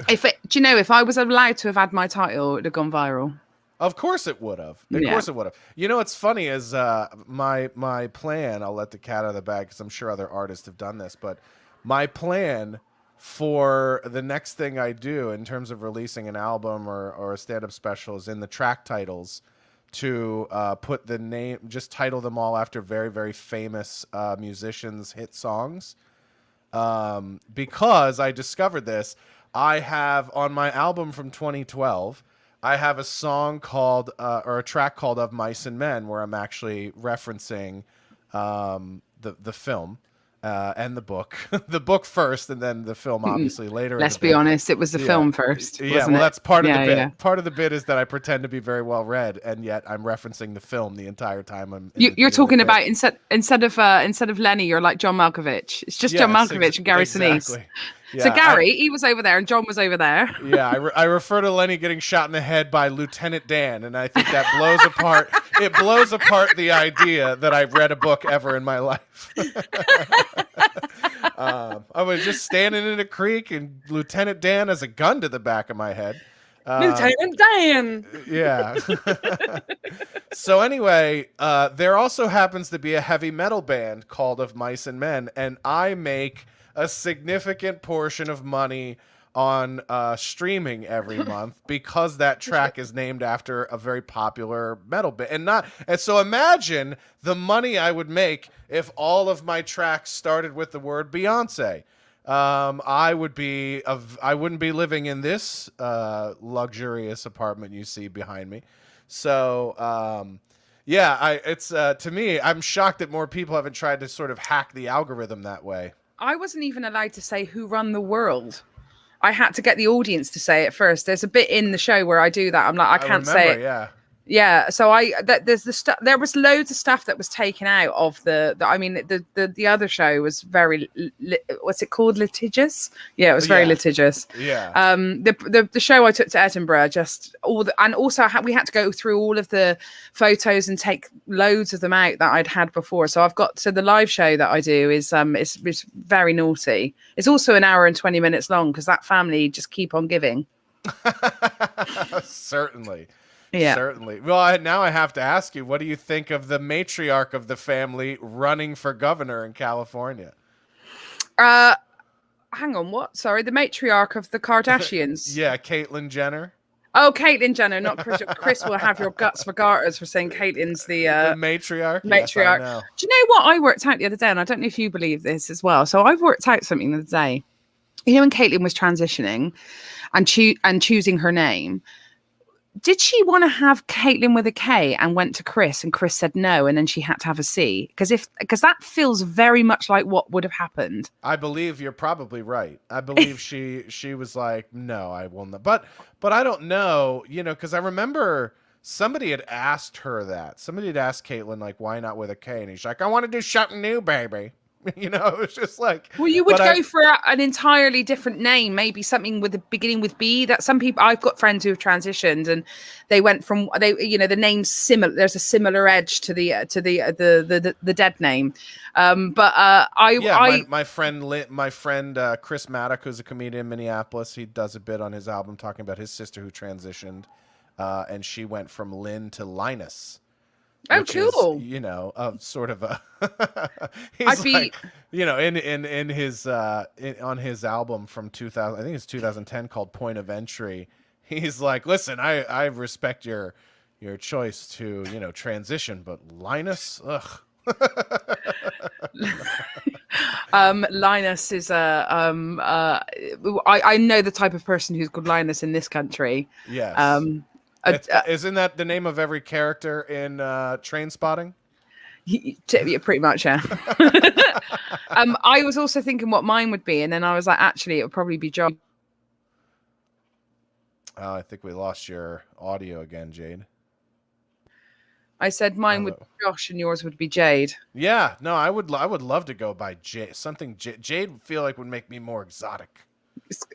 if I was allowed to have had my title, it would have gone viral. Of course it would have. Of course it would have. You know what's funny is my plan. I'll let the cat out of the bag because I'm sure other artists have done this. But my plan for the next thing I do in terms of releasing an album or a stand-up special is in the track titles to put the name, just title them all after very, very famous musicians' hit songs. Because I discovered this, I have on my album from 2012. I have a song called, or a track called "Of Mice and Men," where I'm actually referencing the film and the book, the book first, and then the film obviously later. Let's be honest, it was the film first. Yeah, well, that's part of the bit. Yeah. Part of the bit is that I pretend to be very well read, and yet I'm referencing the film the entire time. You're talking about instead of Lenny, you're like John Malkovich. It's just John Malkovich and Gary Sinise. Yeah, so Gary, he was over there, and John was over there. Yeah, I refer to Lenny getting shot in the head by Lieutenant Dan, and I think that blows apart. It blows apart the idea that I've read a book ever in my life. I was just standing in a creek, and Lieutenant Dan has a gun to the back of my head. Lieutenant Dan. Yeah. So anyway, there also happens to be a heavy metal band called Of Mice and Men, and I make a significant portion of money on streaming every month because that track is named after a very popular metal band. And so imagine the money I would make if all of my tracks started with the word Beyonce. I wouldn't be living in this luxurious apartment you see behind me. So it's to me, I'm shocked that more people haven't tried to sort of hack the algorithm that way. I wasn't even allowed to say who run the world. I had to get the audience to say it first. There's a bit in the show where I do that. I'm like, I can't say it. Yeah. Yeah, so there's the stuff. There was loads of stuff that was taken out of the other show was very what's it called, litigious? Yeah, it was very litigious. Yeah. The show I took to Edinburgh, we had to go through all of the photos and take loads of them out that I'd had before. So the live show that I do is it's very naughty. It's also an hour and 20 minutes long because that family just keep on giving. Certainly. Yeah, certainly. Well, now I have to ask you, what do you think of the matriarch of the family running for governor in California? Hang on, what? Sorry, the matriarch of the Kardashians. Yeah, Caitlyn Jenner. Oh, Caitlyn Jenner, not Chris. Chris will have your guts for garters for saying Caitlyn's the matriarch. Matriarch. Yes, do you know what I worked out the other day? And I don't know if you believe this as well. So I've worked out something the other day. You know, when Caitlyn was transitioning and choosing her name, did she want to have Caitlyn with a K and went to Chris and Chris said no and then she had to have a C? Because that feels very much like what would have happened. I believe you're probably right. I believe she was like, no, I will not. But I don't know, because I remember somebody had asked her that. Somebody had asked Caitlyn, like, why not with a K? And he's like, I want to do something new, baby. It's just like, well, you would go for an entirely different name, maybe something with the beginning with B. That some people, I've got friends who have transitioned and they went from the name's similar. There's a similar edge to the dead name. My friend Chris Maddock, who's a comedian in Minneapolis, he does a bit on his album talking about his sister who transitioned, and she went from Lynn to Linus. Oh, cool! Is, sort of a. He's in his on his album from 2000, I think it's 2010, called Point of Entry. He's like, listen, I respect your choice to transition, but Linus, ugh. Linus is I know the type of person who's called Linus in this country. Yes. Isn't that the name of every character in Trainspotting? Yeah, pretty much, yeah. I was also thinking what mine would be, and then I was like, actually, it would probably be John. Oh, I think we lost your audio again, Jade. I said mine would Oh, be Josh, and yours would be Jade. yeah. No, I would love to go by Jade. Something Jade would feel like would make me more exotic.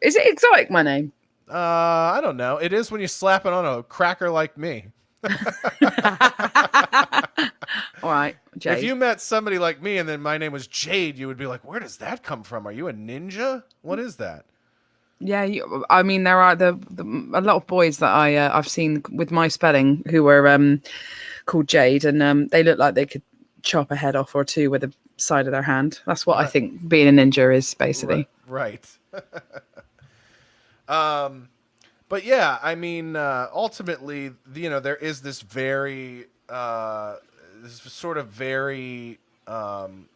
Is it exotic, my name? I don't know. It is when you slap it on a cracker like me. All right, Jade. If you met somebody like me and then my name was Jade, you would be like, "Where does that come from? Are you a ninja? What is that?" Yeah, I mean, there are a lot of boys that I've seen with my spelling who were called Jade, and they look like they could chop a head off or two with the side of their hand. That's what I think being a ninja is, basically. Right. But yeah, I mean, ultimately, there is this very, this sort of very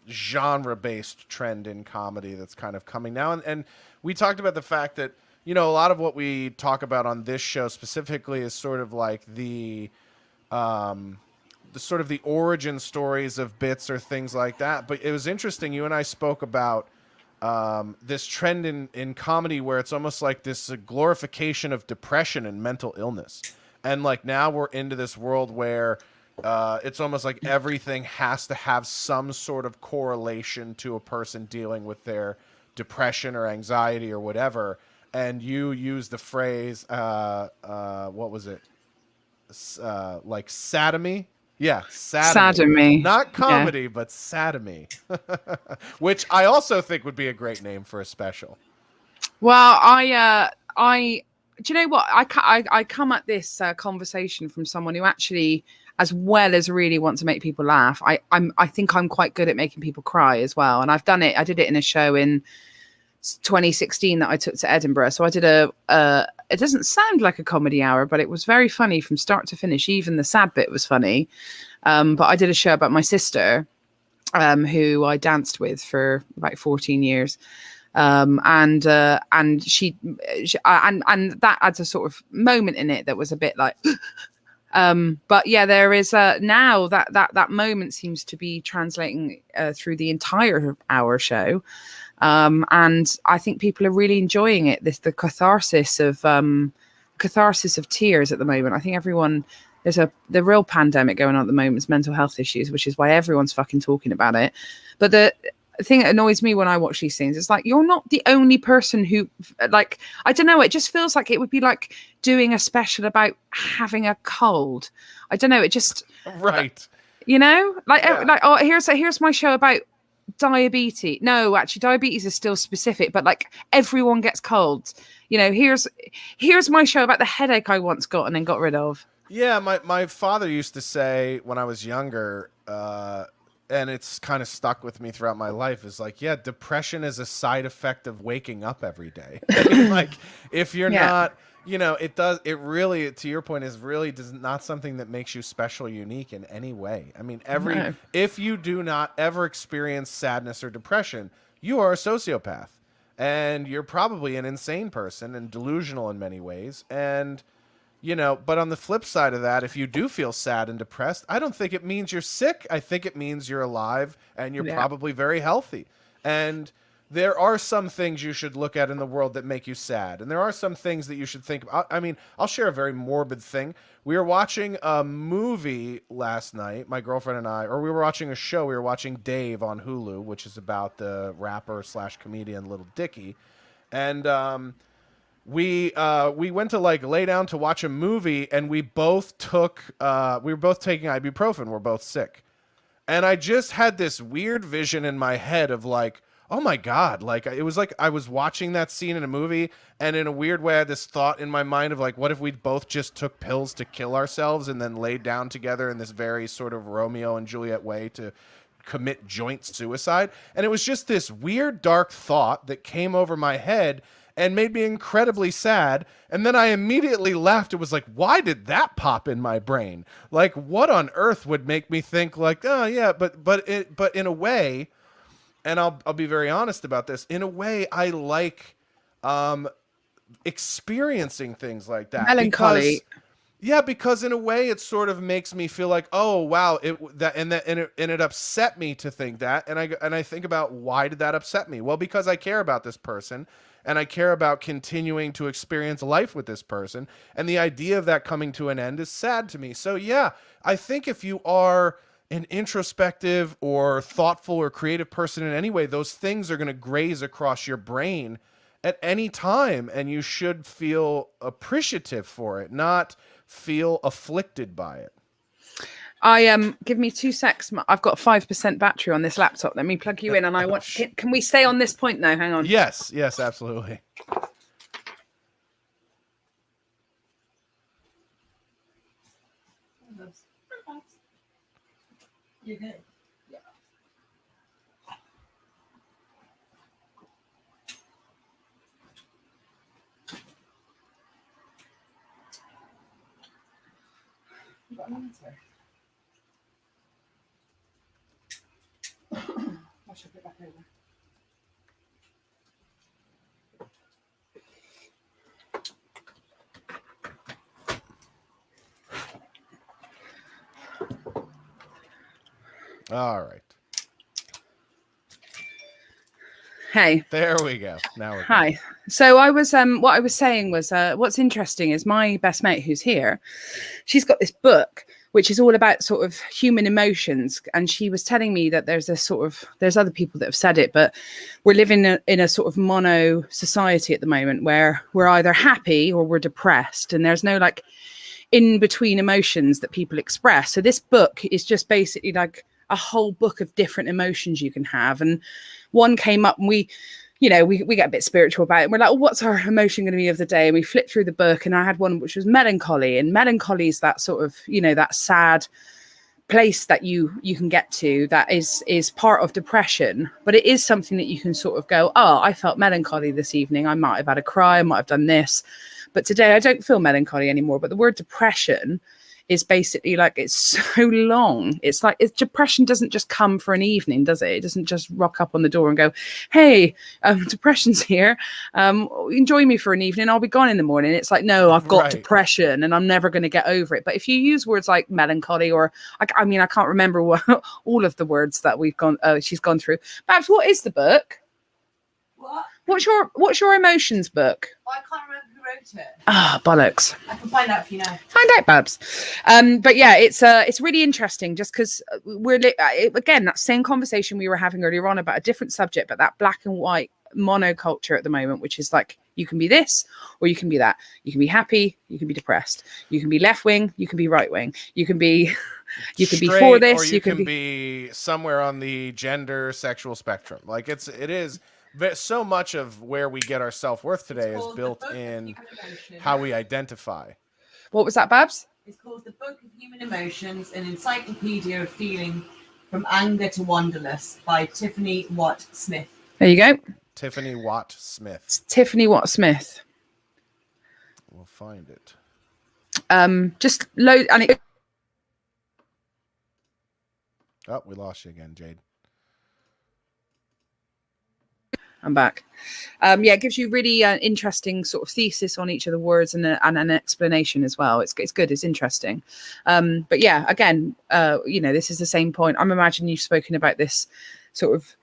genre-based trend in comedy that's kind of coming now, and we talked about the fact that a lot of what we talk about on this show specifically is sort of like the sort of the origin stories of bits or things like that. But it was interesting. You and I spoke about this trend in comedy where it's almost like this glorification of depression and mental illness. And like now we're into this world where it's almost like everything has to have some sort of correlation to a person dealing with their depression or anxiety or whatever. And you use the phrase, what was it? Like sodomy. Yeah, Sodomy. Not comedy, but sodomy. Which I also think would be a great name for a special. Well, do you know what? I come at this conversation from someone who actually, as well as really want to make people laugh, I think I'm quite good at making people cry as well. And I've done it. I did it in a show in 2016 that I took to Edinburgh. So I did it doesn't sound like a comedy hour, but it was very funny from start to finish. Even the sad bit was funny. But I did a show about my sister, who I danced with for about 14 years. And she and that adds a sort of moment in it that was a bit like, but yeah, there is now that moment seems to be translating through the entire hour show. And I think people are really enjoying it. The catharsis of tears at the moment. I think the real pandemic going on at the moment is mental health issues, which is why everyone's fucking talking about it. But the thing that annoys me when I watch these things is like, you're not the only person who, like, I don't know, it just feels like it would be like doing a special about having a cold. I don't know, it just right. Like oh, here's my show about diabetes. No, actually diabetes is still specific, but like everyone gets colds. Here's my show about the headache I once got and then got rid of. Yeah, my father used to say when I was younger, and it's kind of stuck with me throughout my life, is like, yeah, depression is a side effect of waking up every day. Like, if you're not, it really, to your point, is really not something that makes you special, unique in any way. I mean, if you do not ever experience sadness or depression, you are a sociopath, and you're probably an insane person and delusional in many ways. And but on the flip side of that, if you do feel sad and depressed, I don't think it means you're sick. I think it means you're alive and you're probably very healthy. And there are some things you should look at in the world that make you sad. And there are some things that you should think about. I mean, I'll share a very morbid thing. We were watching a movie last night, my girlfriend and I, or we were watching a show. We were watching Dave on Hulu, which is about the rapper / comedian Little Dicky. And, we went to like lay down to watch a movie, and we both were both taking ibuprofen. We're both sick. And I just had this weird vision in my head of like, oh my God, like it was like I was watching that scene in a movie, and in a weird way I had this thought in my mind of like, what if we both just took pills to kill ourselves and then laid down together in this very sort of Romeo and Juliet way to commit joint suicide? And it was just this weird dark thought that came over my head and made me incredibly sad. And then I immediately left. It was like, why did that pop in my brain? Like, what on earth would make me think like, oh yeah, but in a way, and I'll be very honest about this, in a way, I like experiencing things like that. Melancholy. Yeah, because in a way it sort of makes me feel like, oh wow, it upset me to think that, and I think about, why did that upset me? Well, because I care about this person, and I care about continuing to experience life with this person, and the idea of that coming to an end is sad to me. So yeah, I think if you are an introspective or thoughtful or creative person in any way, those things are going to graze across your brain at any time, and you should feel appreciative for it, not feel afflicted by it. I give me 2 secs. I've got a 5% battery on this laptop. Let me plug you in, and I want. Can we stay on this point now? Hang on. Yes, yes, absolutely. You good? Yeah. You got an answer. I should put it back over. All right. Hey. There we go. Now we're Hi. good. So I was what I was saying was what's interesting is my best mate who's here, she's got this book which is all about sort of human emotions, and she was telling me that there's other people that have said it, but we're living in a sort of mono society at the moment where we're either happy or we're depressed, and there's no like in between emotions that people express. So this book is just basically like a whole book of different emotions you can have, and one came up and we get a bit spiritual about it. And we're like, oh, what's our emotion going to be of the day? And we flipped through the book, and I had one which was melancholy. And melancholy is that sort of, that sad place that you can get to that is part of depression. But it is something that you can sort of go, oh, I felt melancholy this evening. I might have had a cry. I might have done this. But today I don't feel melancholy anymore. But the word depression is basically like, it's so long. It's like depression doesn't just come for an evening, does it? It doesn't just rock up on the door and go, hey, depression's here. Enjoy me for an evening. I'll be gone in the morning. It's like, no, I've got depression and I'm never going to get over it. But if you use words like melancholy, or I can't remember all of the words that she's gone through. Babs, what is the book? What? What's your emotions book? I can't remember who wrote it. Ah, bollocks. I can find out if you know. Find out, Babs. But yeah, it's really interesting just because again, that same conversation we were having earlier on about a different subject, but that black and white monoculture at the moment, which is like, you can be this or you can be that. You can be happy, you can be depressed. You can be left wing, you can be right wing. You can be Straight, be for this, or you can be somewhere on the gender sexual spectrum. Like it is so much of where we get our self-worth today is built in how we identify. What was that, Babs? It's called The Book of Human Emotions, an encyclopedia of feeling from anger to wanderlust by Tiffany Watt Smith. There you go. Tiffany Watt Smith. It's Tiffany Watt Smith. We'll find it. Just load and it. Oh, we lost you again, Jade. I'm back. It gives you really interesting sort of thesis on each of the words and an explanation as well. It's good. It's interesting. But yeah, again, this is the same point. I'm imagining you've spoken about this sort of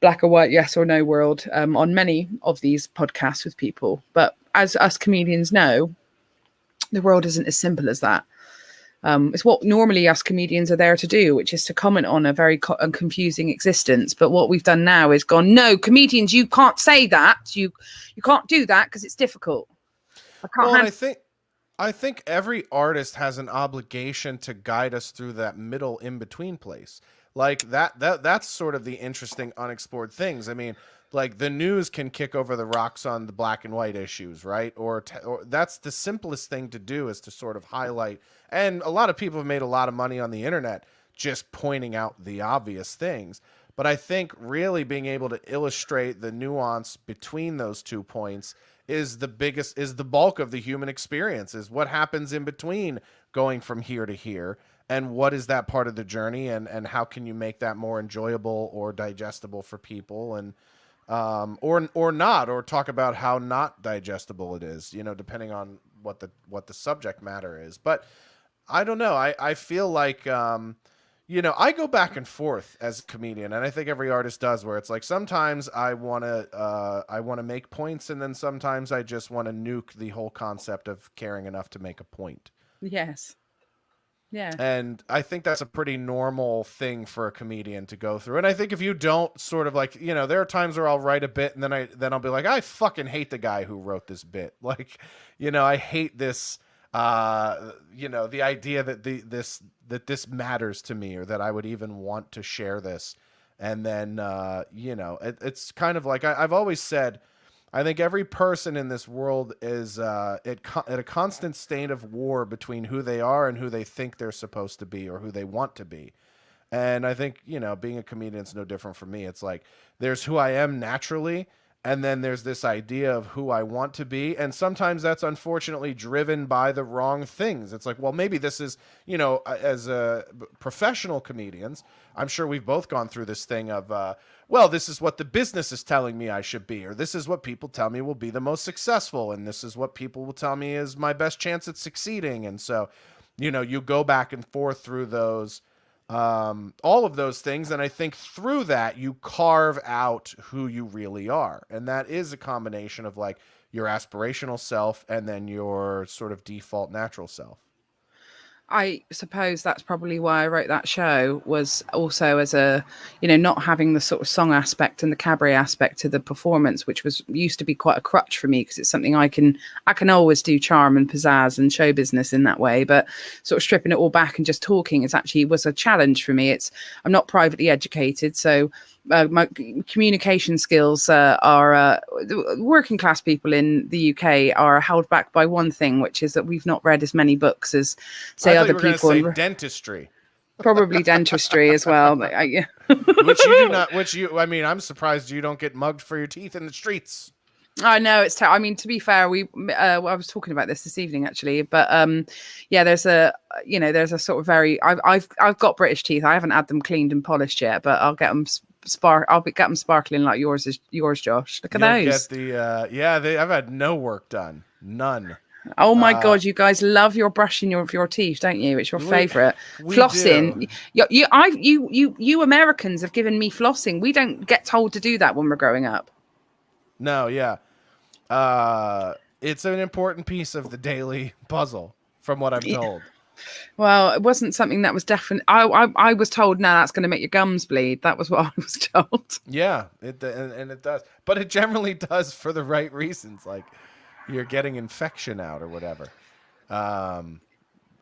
black or white, yes or no world on many of these podcasts with people. But as us comedians know, the world isn't as simple as that. It's what normally us comedians are there to do, which is to comment on a very confusing existence. But what we've done now is gone, no, comedians, you can't say that. You can't do that because it's difficult. I think every artist has an obligation to guide us through that middle in-between place. Like that's sort of the interesting unexplored things. I mean, like the news can kick over the rocks on the black and white issues, right? Or that's the simplest thing to do, is to sort of highlight. And a lot of people have made a lot of money on the internet just pointing out the obvious things. But I think really being able to illustrate the nuance between those 2 points is the bulk of the human experience, is what happens in between going from here to here. And what is that part of the journey, and how can you make that more enjoyable or digestible for people, and or not, or talk about how not digestible it is, depending on what the subject matter is. But I don't know. I feel like I go back and forth as a comedian, and I think every artist does, where it's like sometimes I want to make points, and then sometimes I just want to nuke the whole concept of caring enough to make a point. Yes. Yeah. And I think that's a pretty normal thing for a comedian to go through. And I think if you don't sort of like, there are times where I'll write a bit and then I'll be like, I fucking hate the guy who wrote this bit. Like, I hate this the idea that this matters to me, or that I would even want to share this. And then it's kind of like I've always said, I think every person in this world is at a constant state of war between who they are and who they think they're supposed to be, or who they want to be. And I think, being a comedian is no different for me. It's like there's who I am naturally, and then there's this idea of who I want to be. And sometimes that's unfortunately driven by the wrong things. It's like, well, maybe this is, as professional comedians, I'm sure we've both gone through this thing of, well, this is what the business is telling me I should be, or this is what people tell me will be the most successful, and this is what people will tell me is my best chance at succeeding. And so, you go back and forth through those, all of those things. And I think through that, you carve out who you really are. And that is a combination of like your aspirational self and then your sort of default natural self. I suppose that's probably why I wrote that show, was also as a, not having the sort of song aspect and the cabaret aspect to the performance, which used to be quite a crutch for me, because it's something I can always do charm and pizzazz and show business in that way. But sort of stripping it all back and just talking was a challenge for me. I'm not privately educated, so my communication skills are working class people in the UK are held back by one thing, which is that we've not read as many books as say other people. Say dentistry. Probably dentistry as well. Which you do not. I'm surprised you don't get mugged for your teeth in the streets. I know it's. To be fair, I was talking about this evening actually, but there's a sort of very. I've got British teeth. I haven't had them cleaned and polished yet, but I'll get them. I'll get them sparkling like yours, Josh. Look at those. I've had no work done, none. Oh my God, you guys love your brushing of your teeth, don't you? It's your favorite. Flossing. You Americans have given me flossing. We don't get told to do that when we're growing up. No, yeah. It's an important piece of the daily puzzle, from what I'm told. Well, it wasn't something that was definite. I was told, no, that's going to make your gums bleed. That was what I was told. Yeah, and it does. But it generally does for the right reasons, like you're getting infection out or whatever.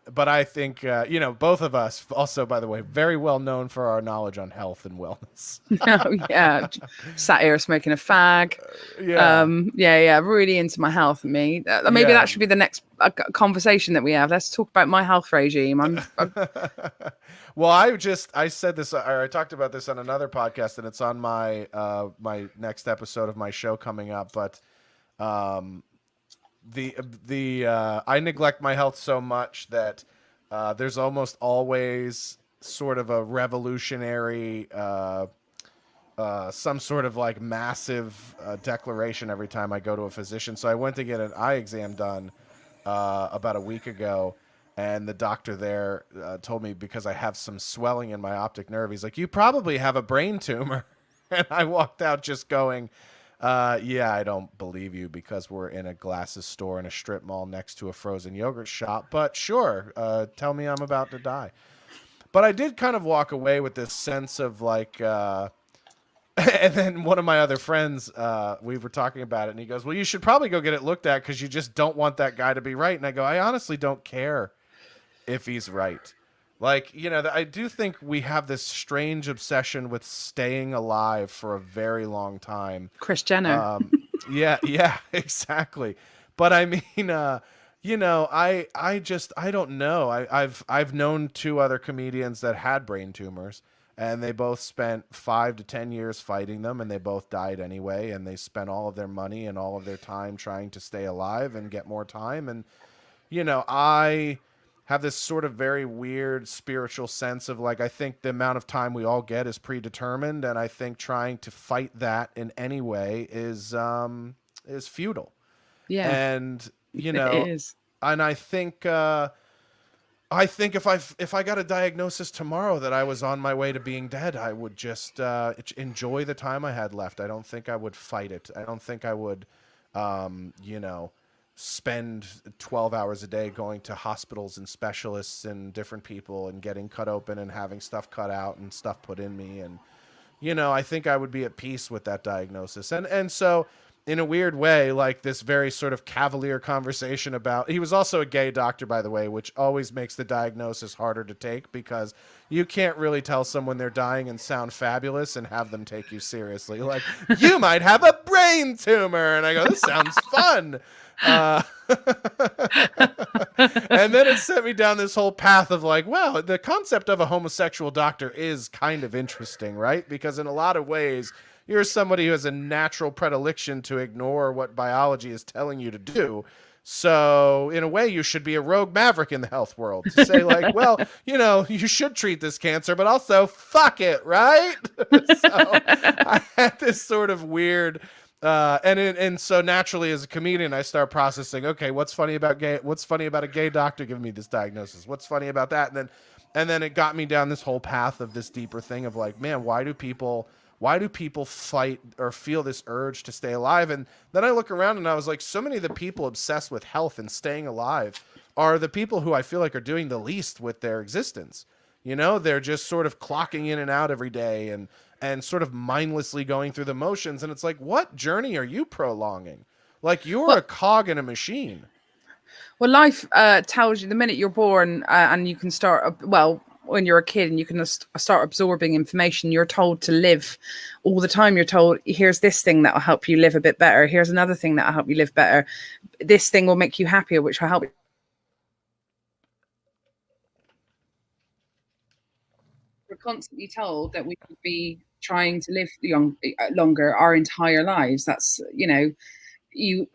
But I think, both of us also, by the way, very well known for our knowledge on health and wellness. Oh, yeah. Sat here smoking a fag. Really into my health, me. Maybe that should be the next conversation that we have. Let's talk about my health regime. Well, I said this, or I talked about this on another podcast, and it's on my my next episode of my show coming up. But I neglect my health so much that there's almost always sort of a revolutionary some sort of like massive declaration every time I go to a physician. So I went to get an eye exam done about a week ago, and the doctor there told me, because I have some swelling in my optic nerve, he's like, you probably have a brain tumor. And I walked out just going, I don't believe you, because we're in a glasses store in a strip mall next to a frozen yogurt shop. But sure, tell me I'm about to die. But I did kind of walk away with this sense of like, and then one of my other friends, we were talking about it, and he goes, well, you should probably go get it looked at, because you just don't want that guy to be right. And I go, I honestly don't care if he's right. Like, I do think we have this strange obsession with staying alive for a very long time. Kris Jenner. Yeah, exactly. But I mean, I don't know. I've known two other comedians that had brain tumors, and they both spent 5 to 10 years fighting them, and they both died anyway. And they spent all of their money and all of their time trying to stay alive and get more time. And, I have this sort of very weird spiritual sense of like, I think the amount of time we all get is predetermined. And I think trying to fight that in any way is futile. Yeah. And, it is. And I think if I got a diagnosis tomorrow that I was on my way to being dead, I would just enjoy the time I had left. I don't think I would fight it. I don't think I would, you know, spend 12 hours a day going to hospitals and specialists and different people and getting cut open and having stuff cut out and stuff put in me. And you know, I think I would be at peace with that diagnosis. And so in a weird way, like this very sort of cavalier conversation about, he was also a gay doctor, by the way, which always makes the diagnosis harder to take because you can't really tell someone they're dying and sound fabulous and have them take you seriously. Like, you might have a brain tumor. And I go, this sounds fun. And then it sent me down this whole path of like, well, the concept of a homosexual doctor is kind of interesting, right? Because in a lot of ways, you're somebody who has a natural predilection to ignore what biology is telling you to do. So in a way, you should be a rogue maverick in the health world to say like, well, you know, you should treat this cancer, but also fuck it, right? So I had this sort of weird, and so naturally as a comedian, I start processing, okay, what's funny about a gay doctor giving me this diagnosis? What's funny about that? And then it got me down this whole path of this deeper thing of like, man, why do people fight or feel this urge to stay alive? And then I look around and I was like, so many of the people obsessed with health and staying alive are the people who I feel like are doing the least with their existence. You know, they're just sort of clocking in and out every day and sort of mindlessly going through the motions. And it's like, what journey are you prolonging? Like, you're a cog in a machine. Well, life tells you the minute you're born and you can start, when you're a kid and you can start absorbing information, you're told to live all the time. You're told, here's this thing that will help you live a bit better. Here's another thing that will help you live better. This thing will make you happier, which will help. We're constantly told that we should be trying to live longer our entire lives. That's, you know, you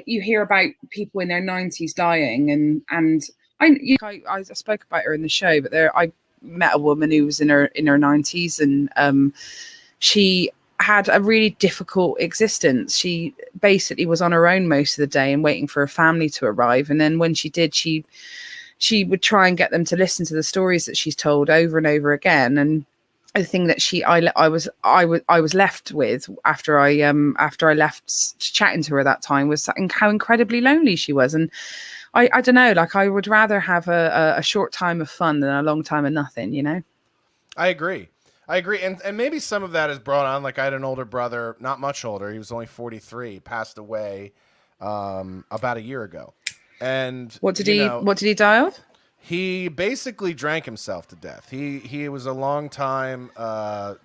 hear about people in their 90s dying, and I spoke about her in the show, but I met a woman who was in her 90s, and she had a really difficult existence. She basically was on her own most of the day and waiting for her family to arrive. And then when she did, she would try and get them to listen to the stories that she's told over and over again. And the thing that I was left with after I left chatting to her that time was how incredibly lonely she was. And I don't know, like, I would rather have a short time of fun than a long time of nothing, you know? I agree. And maybe some of that is brought on. Like, I had an older brother, not much older. He was only 43, passed away about a year ago. And what did he die of? He basically drank himself to death. He was a long time heavy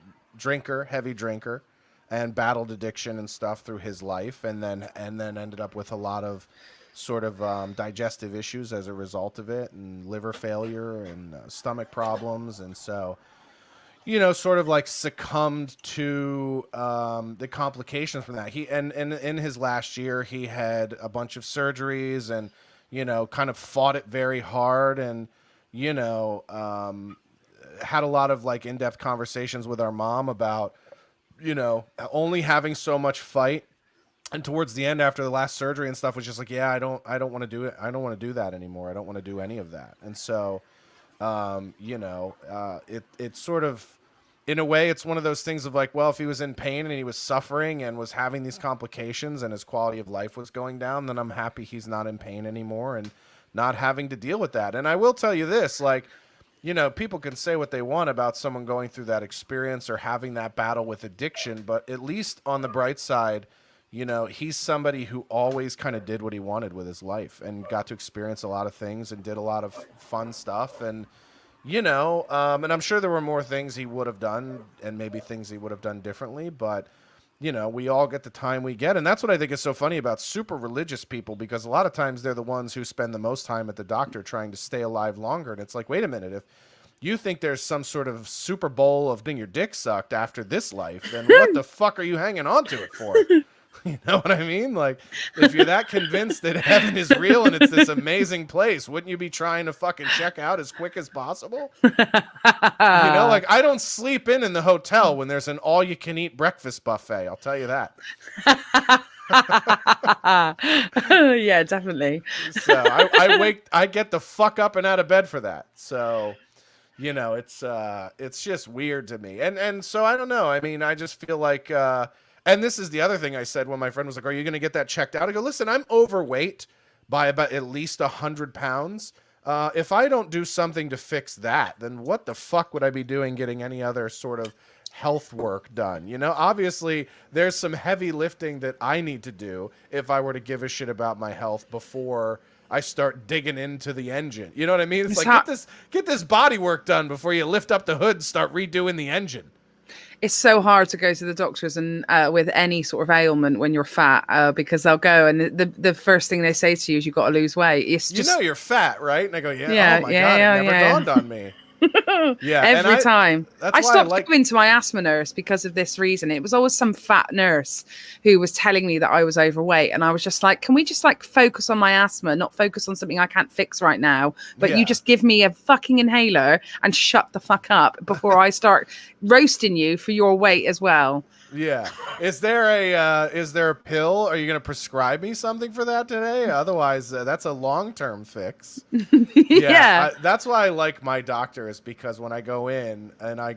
drinker, and battled addiction and stuff through his life, and then ended up with a lot of sort of digestive issues as a result of it, and liver failure and stomach problems. And so, you know, sort of like succumbed to the complications from that. He and in his last year, he had a bunch of surgeries and, you know, kind of fought it very hard, and, you know, had a lot of like in-depth conversations with our mom about, you know, only having so much fight. And towards the end, after the last surgery and stuff, was just like, yeah, I don't want to do it. I don't want to do that anymore. I don't want to do any of that. And so, you know, it's sort of, in a way, it's one of those things of like, well, if he was in pain and he was suffering and was having these complications and his quality of life was going down, then I'm happy he's not in pain anymore and not having to deal with that. And I will tell you this, like, you know, people can say what they want about someone going through that experience or having that battle with addiction, but at least on the bright side, you know, he's somebody who always kind of did what he wanted with his life and got to experience a lot of things and did a lot of fun stuff. And, you know, and I'm sure there were more things he would have done and maybe things he would have done differently, but, you know, we all get the time we get. And that's what I think is so funny about super religious people, because a lot of times they're the ones who spend the most time at the doctor trying to stay alive longer. And it's like, wait a minute, if you think there's some sort of Super Bowl of getting your dick sucked after this life, then what the fuck are you hanging on to it for? You know what I mean? Like, if you're that convinced that heaven is real and it's this amazing place, wouldn't you be trying to fucking check out as quick as possible? You know, like, I don't sleep in the hotel when there's an all-you-can-eat breakfast buffet. I'll tell you that. Yeah, definitely. So I get the fuck up and out of bed for that. So, it's just weird to me. And so I don't know. I mean, I just feel like and this is the other thing I said when my friend was like, "Are you going to get that checked out?" I go, "Listen, I'm overweight by about at least 100 pounds. If I don't do something to fix that, then what the fuck would I be doing getting any other sort of health work done? Obviously there's some heavy lifting that I need to do if I were to give a shit about my health before I start digging into the engine. You know what I mean? It's like get this body work done before you lift up the hood and start redoing the engine. It's so hard to go to the doctors and with any sort of ailment when you're fat because they'll go and the first thing they say to you is you've got to lose weight. It's just you're fat, right? And I go, yeah. Yeah, oh my yeah, god, yeah, it never yeah. dawned on me. Yeah, every time. That's I why stopped going to my asthma nurse because of this reason. It was always some fat nurse who was telling me that I was overweight, and I was just like, can we just like focus on my asthma, not focus on something I can't fix right now, but Yeah. you just give me a fucking inhaler and shut the fuck up before I start roasting you for your weight as well. Yeah. Is there a pill? Are you going to prescribe me something for that today? Otherwise, that's a long-term fix. Yeah. That's why I like my doctor, is because when I go in and I'll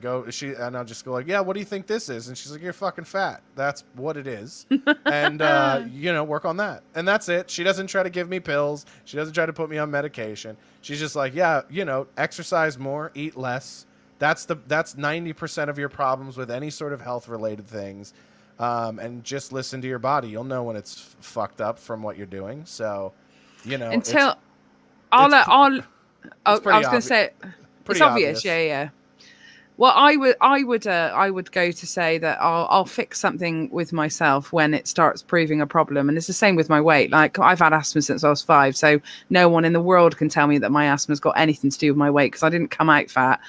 just go like, yeah, what do you think this is? And she's like, you're fucking fat. That's what it is. And, work on that. And that's it. She doesn't try to give me pills. She doesn't try to put me on medication. She's just like, yeah, exercise more, eat less. That's 90% of your problems with any sort of health related things. And just listen to your body. You'll know when it's fucked up from what you're doing. So, until I was going to say it's obvious. Yeah. Well, I would go to say that I'll fix something with myself when it starts proving a problem, and it's the same with my weight. Like, I've had asthma since I was 5, so no one in the world can tell me that my asthma's got anything to do with my weight because I didn't come out fat.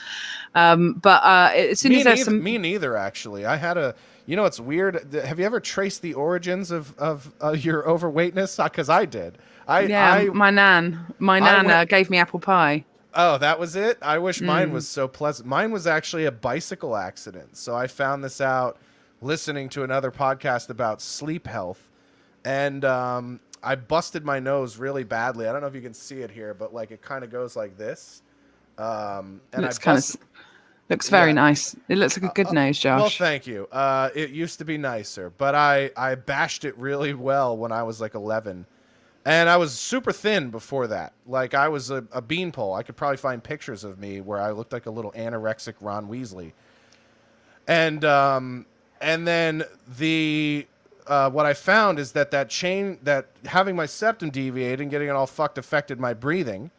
But as soon as there's some, me neither. Actually, I had a. It's weird. Have you ever traced the origins of your overweightness? Because I did. My nan gave me apple pie. Oh, that was it? I wish mine was so pleasant. Mine was actually a bicycle accident. So I found this out listening to another podcast about sleep health. And I busted my nose really badly. I don't know if you can see it here, but like it kind of goes like this. And looks very nice. It looks like a good nose, Josh. Well, thank you. It used to be nicer, but I bashed it really well when I was like 11. And I was super thin before that. Like, I was a beanpole. I could probably find pictures of me where I looked like a little anorexic Ron Weasley. And then what I found is that having my septum deviate and getting it all fucked affected my breathing,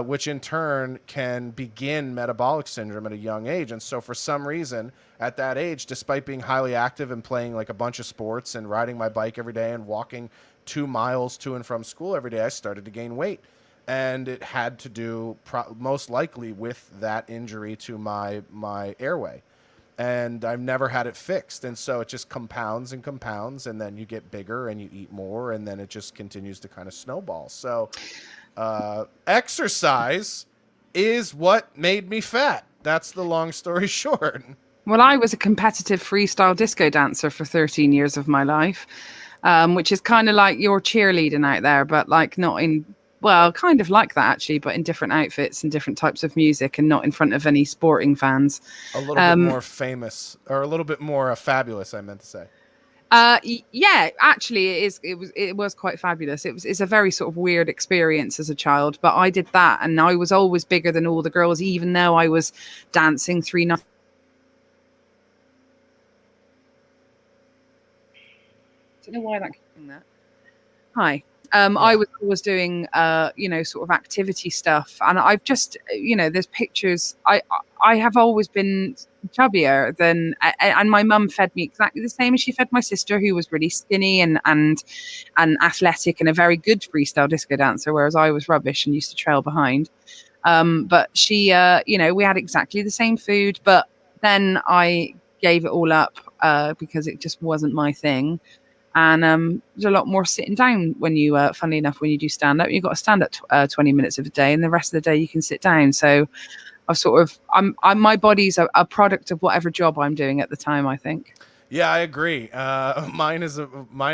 which in turn can begin metabolic syndrome at a young age. And so for some reason, at that age, despite being highly active and playing like a bunch of sports and riding my bike every day and walking 2 miles to and from school every day, I started to gain weight. And it had to do most likely with that injury to my airway. And I've never had it fixed. And so it just compounds and compounds, and then you get bigger and you eat more, and then it just continues to kind of snowball. So exercise is what made me fat. That's the long story short. Well, I was a competitive freestyle disco dancer for 13 years of my life. Which is kind of like your cheerleading out there, but like not in, well, kind of like that actually, but in different outfits and different types of music and not in front of any sporting fans. A little bit more famous, or a little bit more fabulous, I meant to say. Yeah, actually it was quite fabulous. It's a very sort of weird experience as a child, but I did that and I was always bigger than all the girls, even though I was dancing 3-0. I don't know why that came that. Hi. I was always doing, sort of activity stuff. And I've just, there's pictures. I have always been chubbier than, and my mum fed me exactly the same as she fed my sister, who was really skinny and athletic and a very good freestyle disco dancer, whereas I was rubbish and used to trail behind. But she, we had exactly the same food, but then I gave it all up because it just wasn't my thing. And there's a lot more sitting down when you, funnily enough, when you do stand up, you've got to stand up 20 minutes of the day, and the rest of the day you can sit down. So my body's a product of whatever job I'm doing at the time, I think. Yeah, I agree. Mine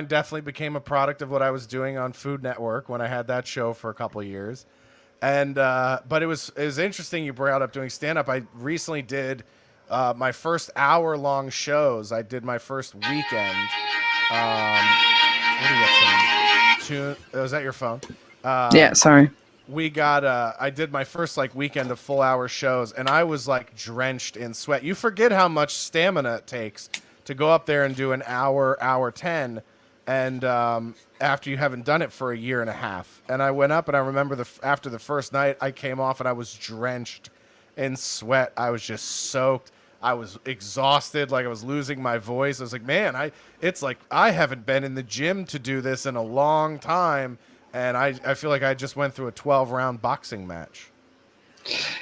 definitely became a product of what I was doing on Food Network when I had that show for a couple of years. And but it was interesting you brought up doing stand up. I recently did my first hour long shows. I did my first weekend. What do you get some tune? Was that your phone? Yeah, sorry. We got I did my first like weekend of full hour shows, and I was like drenched in sweat. You forget how much stamina it takes to go up there and do an hour 10, and after you haven't done it for a year and a half. And I went up, and I remember after the first night I came off and I was drenched in sweat. I was just soaked. I was exhausted, like I was losing my voice. I was like, man, it's like I haven't been in the gym to do this in a long time. And I feel like I just went through a 12-round boxing match.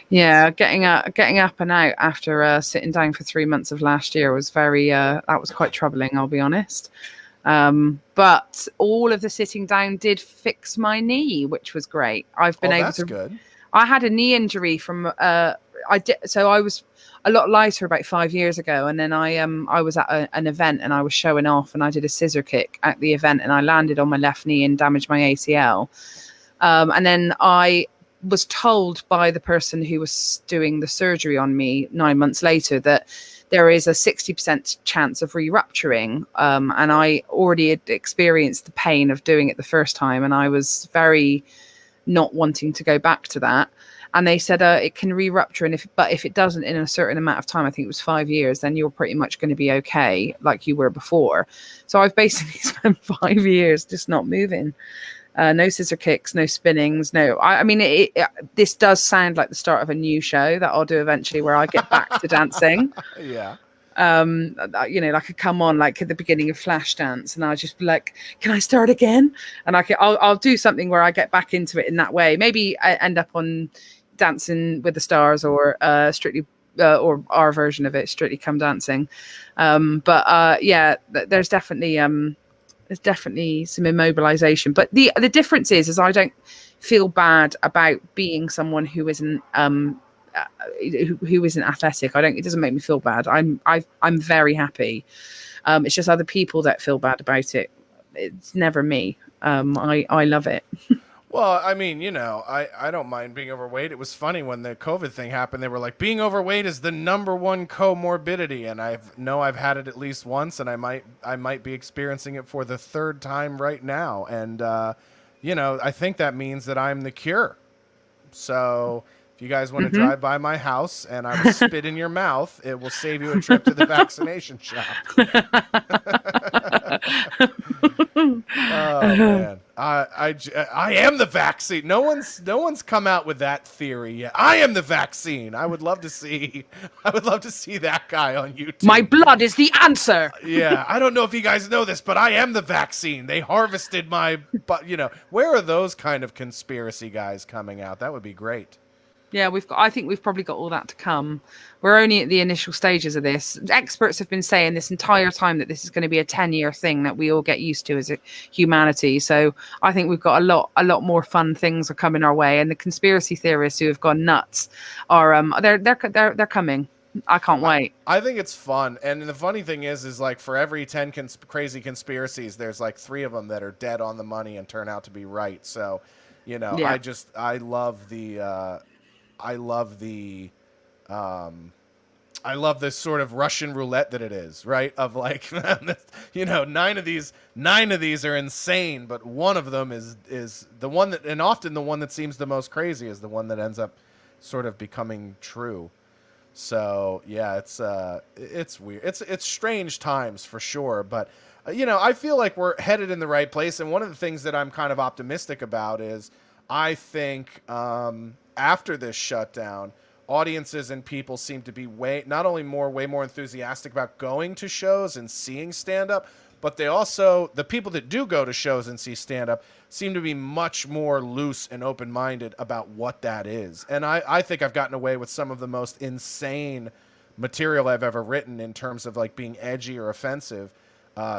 Yeah, getting up and out after sitting down for 3 months of last year was very that was quite troubling, I'll be honest. But all of the sitting down did fix my knee, which was great. I've been able That's to. good. I had a knee injury from so I was a lot lighter about 5 years ago, and then I was at an event and I was showing off, and I did a scissor kick at the event, and I landed on my left knee and damaged my ACL. And then I was told by the person who was doing the surgery on me 9 months later that there is a 60% chance of re-rupturing. And I already had experienced the pain of doing it the first time, and I was very not wanting to go back to that. And they said it can re-rupture, and if it doesn't in a certain amount of time, I think it was 5 years, then you're pretty much going to be okay, like you were before. So I've basically spent 5 years just not moving. No scissor kicks, no spinnings, no. I mean, this does sound like the start of a new show that I'll do eventually, where I get back to dancing. Yeah. Like I come on like at the beginning of Flashdance, and I'll just be like, "Can I start again?" And I'll do something where I get back into it in that way. Maybe I end up on Dancing with the Stars, or Strictly, or our version of it, Strictly Come Dancing. Yeah, there's definitely some immobilization, but the difference is I don't feel bad about being someone who isn't who isn't athletic. It doesn't make me feel bad. I'm very happy. It's just other people that feel bad about it. It's never me. I love it. Well, I mean, I don't mind being overweight. It was funny when the COVID thing happened. They were like, being overweight is the number one comorbidity, and I've had it at least once, and I might be experiencing it for the third time right now. And I think that means that I'm the cure. So if you guys want to drive by my house and I will spit in your mouth, it will save you a trip to the vaccination shop. Oh man, I am the vaccine. No one's come out with that theory yet. I am the vaccine. I would love to see that guy on YouTube. My blood is the answer. Yeah, I don't know if you guys know this, but I am the vaccine. They harvested my, where are those kind of conspiracy guys coming out? That would be great. Yeah, I think we've probably got all that to come. We're only at the initial stages of this. Experts have been saying this entire time that this is going to be a 10-year thing that we all get used to as a humanity. So I think we've got a lot more fun things are coming our way, and the conspiracy theorists who have gone nuts are they're coming. I can't wait. I think it's fun, and the funny thing is like for every 10 crazy conspiracies, there's like 3 of them that are dead on the money and turn out to be right. So, Yeah. I love this sort of Russian roulette that it is, right? Of like, 9 of these are insane, but one of them is the one that, and often the one that seems the most crazy is the one that ends up sort of becoming true. So yeah, it's weird. It's strange times for sure, but I feel like we're headed in the right place. And one of the things that I'm kind of optimistic about is I think after this shutdown, audiences and people seem to be way more enthusiastic about going to shows and seeing stand-up, but the people that do go to shows and see stand-up seem to be much more loose and open-minded about what that is. And I think I've gotten away with some of the most insane material I've ever written in terms of like being edgy or offensive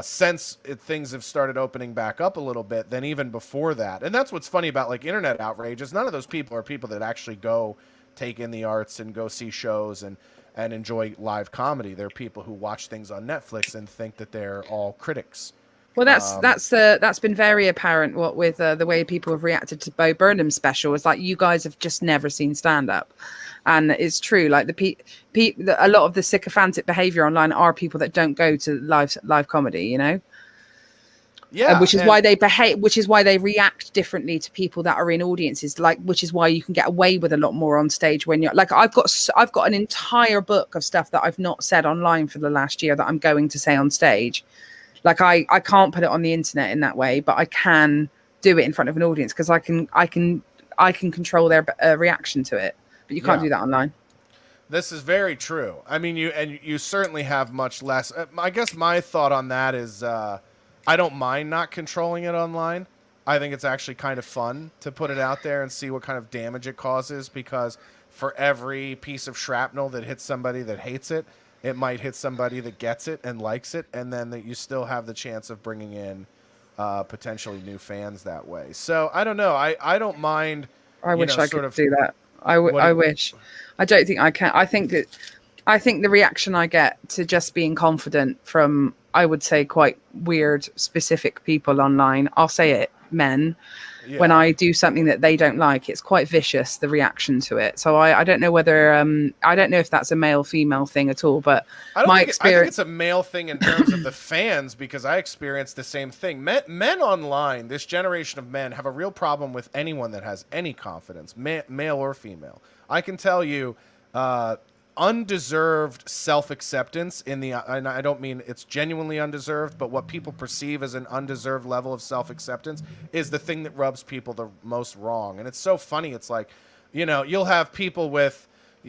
since things have started opening back up a little bit than even before that. And that's what's funny about like internet outrage is none of those people are people that actually go take in the arts and go see shows and and enjoy live comedy. There are people who watch things on Netflix and think that they're all critics. Well, that's been very apparent. What with the way people have reacted to Bo Burnham's special, is like you guys have just never seen stand up, and it's true. Like a lot of the sycophantic behavior online are people that don't go to live comedy. You know. Yeah, which is why they behave, which is why they react differently to people that are in audiences, like, which is why you can get away with a lot more on stage when you're like, I've got an entire book of stuff that I've not said online for the last year that I'm going to say on stage. Like I can't put it on the internet in that way, but I can do it in front of an audience because I can control their reaction to it, but you can't do that online. This is very true. I mean, you certainly have much less. I guess my thought on that is, I don't mind not controlling it online. I think it's actually kind of fun to put it out there and see what kind of damage it causes, because for every piece of shrapnel that hits somebody that hates it, it might hit somebody that gets it and likes it, and then that you still have the chance of bringing in potentially new fans that way. So I don't know. I don't mind. I wish I could do that. I wish. I don't think I can. I think the reaction I get to just being confident from, I would say, quite weird, specific people online, I'll say it, men, when I do something that they don't like, it's quite vicious, the reaction to it. So I don't know whether, I don't know if that's a male-female thing at all, but I think it's a male thing in terms of the fans, because I experienced the same thing. Men online, this generation of men, have a real problem with anyone that has any confidence, male or female. I can tell you, undeserved self-acceptance and I don't mean it's genuinely undeserved, but what people perceive as an undeserved level of self-acceptance is the thing that rubs people the most wrong. And it's so funny. It's like, you'll have people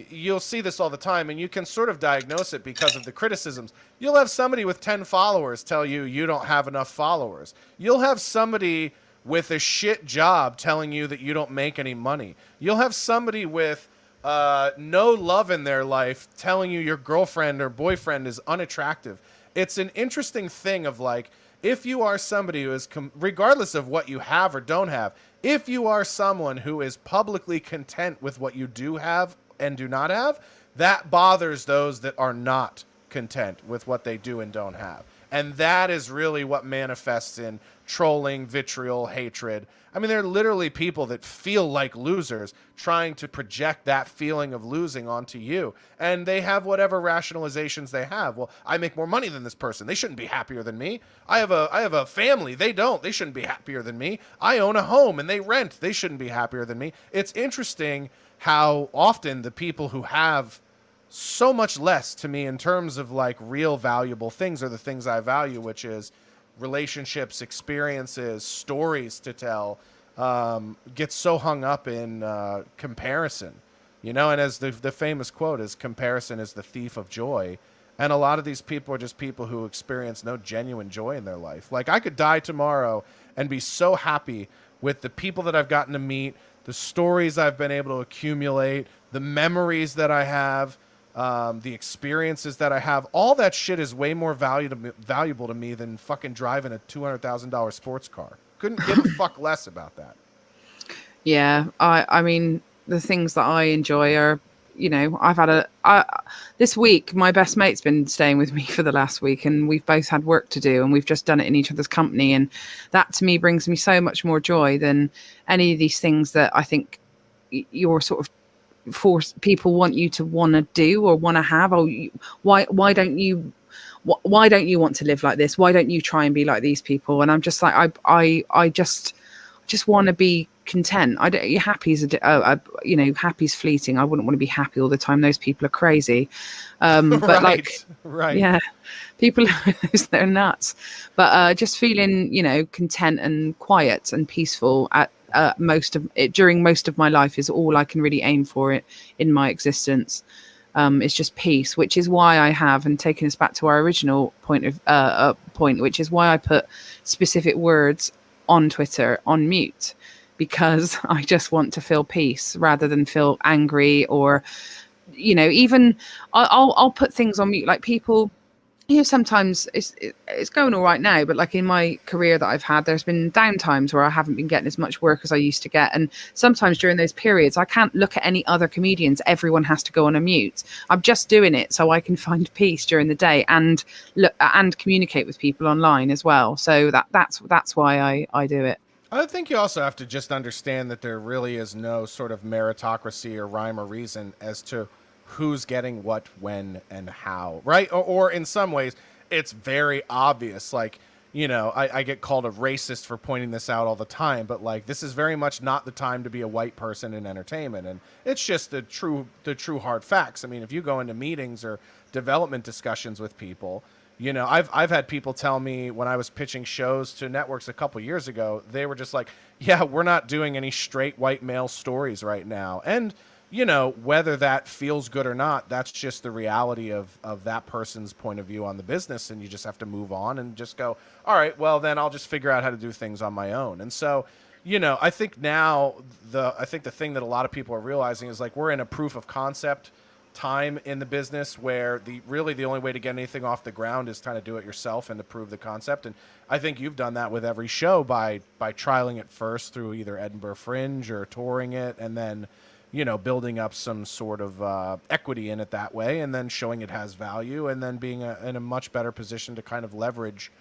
you'll see this all the time, and you can sort of diagnose it because of the criticisms. You'll have somebody with 10 followers tell you don't have enough followers. You'll have somebody with a shit job telling you that you don't make any money. You'll have somebody with no love in their life telling you your girlfriend or boyfriend is unattractive. It's an interesting thing of like, if you are somebody who is, regardless of what you have or don't have, if you are someone who is publicly content with what you do have and do not have, that bothers those that are not content with what they do and don't have. And that is really what manifests in trolling, vitriol, hatred. I mean, there are literally people that feel like losers trying to project that feeling of losing onto you. And they have whatever rationalizations they have. Well, I make more money than this person. They shouldn't be happier than me. I have a family. They don't. They shouldn't be happier than me. I own a home and they rent. They shouldn't be happier than me. It's interesting how often the people who have so much less to me in terms of like real valuable things are the things I value, which is relationships, experiences, stories to tell, gets so hung up in comparison, and as the famous quote is, comparison is the thief of joy. And a lot of these people are just people who experience no genuine joy in their life. Like, I could die tomorrow and be so happy with the people that I've gotten to meet, the stories I've been able to accumulate, the memories that I have, the experiences that I have. All that shit is way more valuable to me than fucking driving a $200,000 sports car. Couldn't give a fuck less about that. Yeah, I mean, the things that I enjoy are, I've had this week, my best mate's been staying with me for the last week, and we've both had work to do, and we've just done it in each other's company. And that to me brings me so much more joy than any of these things that I think you're sort of force people want you to want to do or want to have. Why don't you want to live like this? Why don't you try and be like these people? And I'm just like, I just want to be content. Happy's happy's fleeting. I wouldn't want to be happy all the time. Those people are crazy. But right. Yeah, people, they're nuts. But just feeling, content and quiet and peaceful at during most of my life is all I can really aim for in my existence. It's just peace, which is why I have, and taking us back to our original point, which is why I put specific words on Twitter on mute, because I just want to feel peace rather than feel angry, or even I'll put things on mute, like people sometimes it's going all right now, but like in my career that I've had, there's been down times where I haven't been getting as much work as I used to get, and sometimes during those periods I can't look at any other comedians. Everyone has to go on a mute. I'm just doing it so I can find peace during the day and look and communicate with people online as well. So that's why I do it. I think you also have to just understand that there really is no sort of meritocracy or rhyme or reason as to who's getting what, when, and how, right? Or in some ways, it's very obvious. Like, I get called a racist for pointing this out all the time, but like, this is very much not the time to be a white person in entertainment, and it's just the true hard facts. I mean, if you go into meetings or development discussions with people, I've had people tell me when I was pitching shows to networks a couple years ago, they were just like, yeah, we're not doing any straight white male stories right now. And, whether that feels good or not, that's just the reality of that person's point of view on the business. And you just have to move on and just go, all right, well, then I'll just figure out how to do things on my own. And so, I think now the thing that a lot of people are realizing is like, we're in a proof of concept time in the business where the only way to get anything off the ground is trying to do it yourself and to prove the concept. And I think you've done that with every show by trialing it first through either Edinburgh Fringe or touring it, and then building up some sort of equity in it that way, and then showing it has value, and then being in a much better position to kind of leverage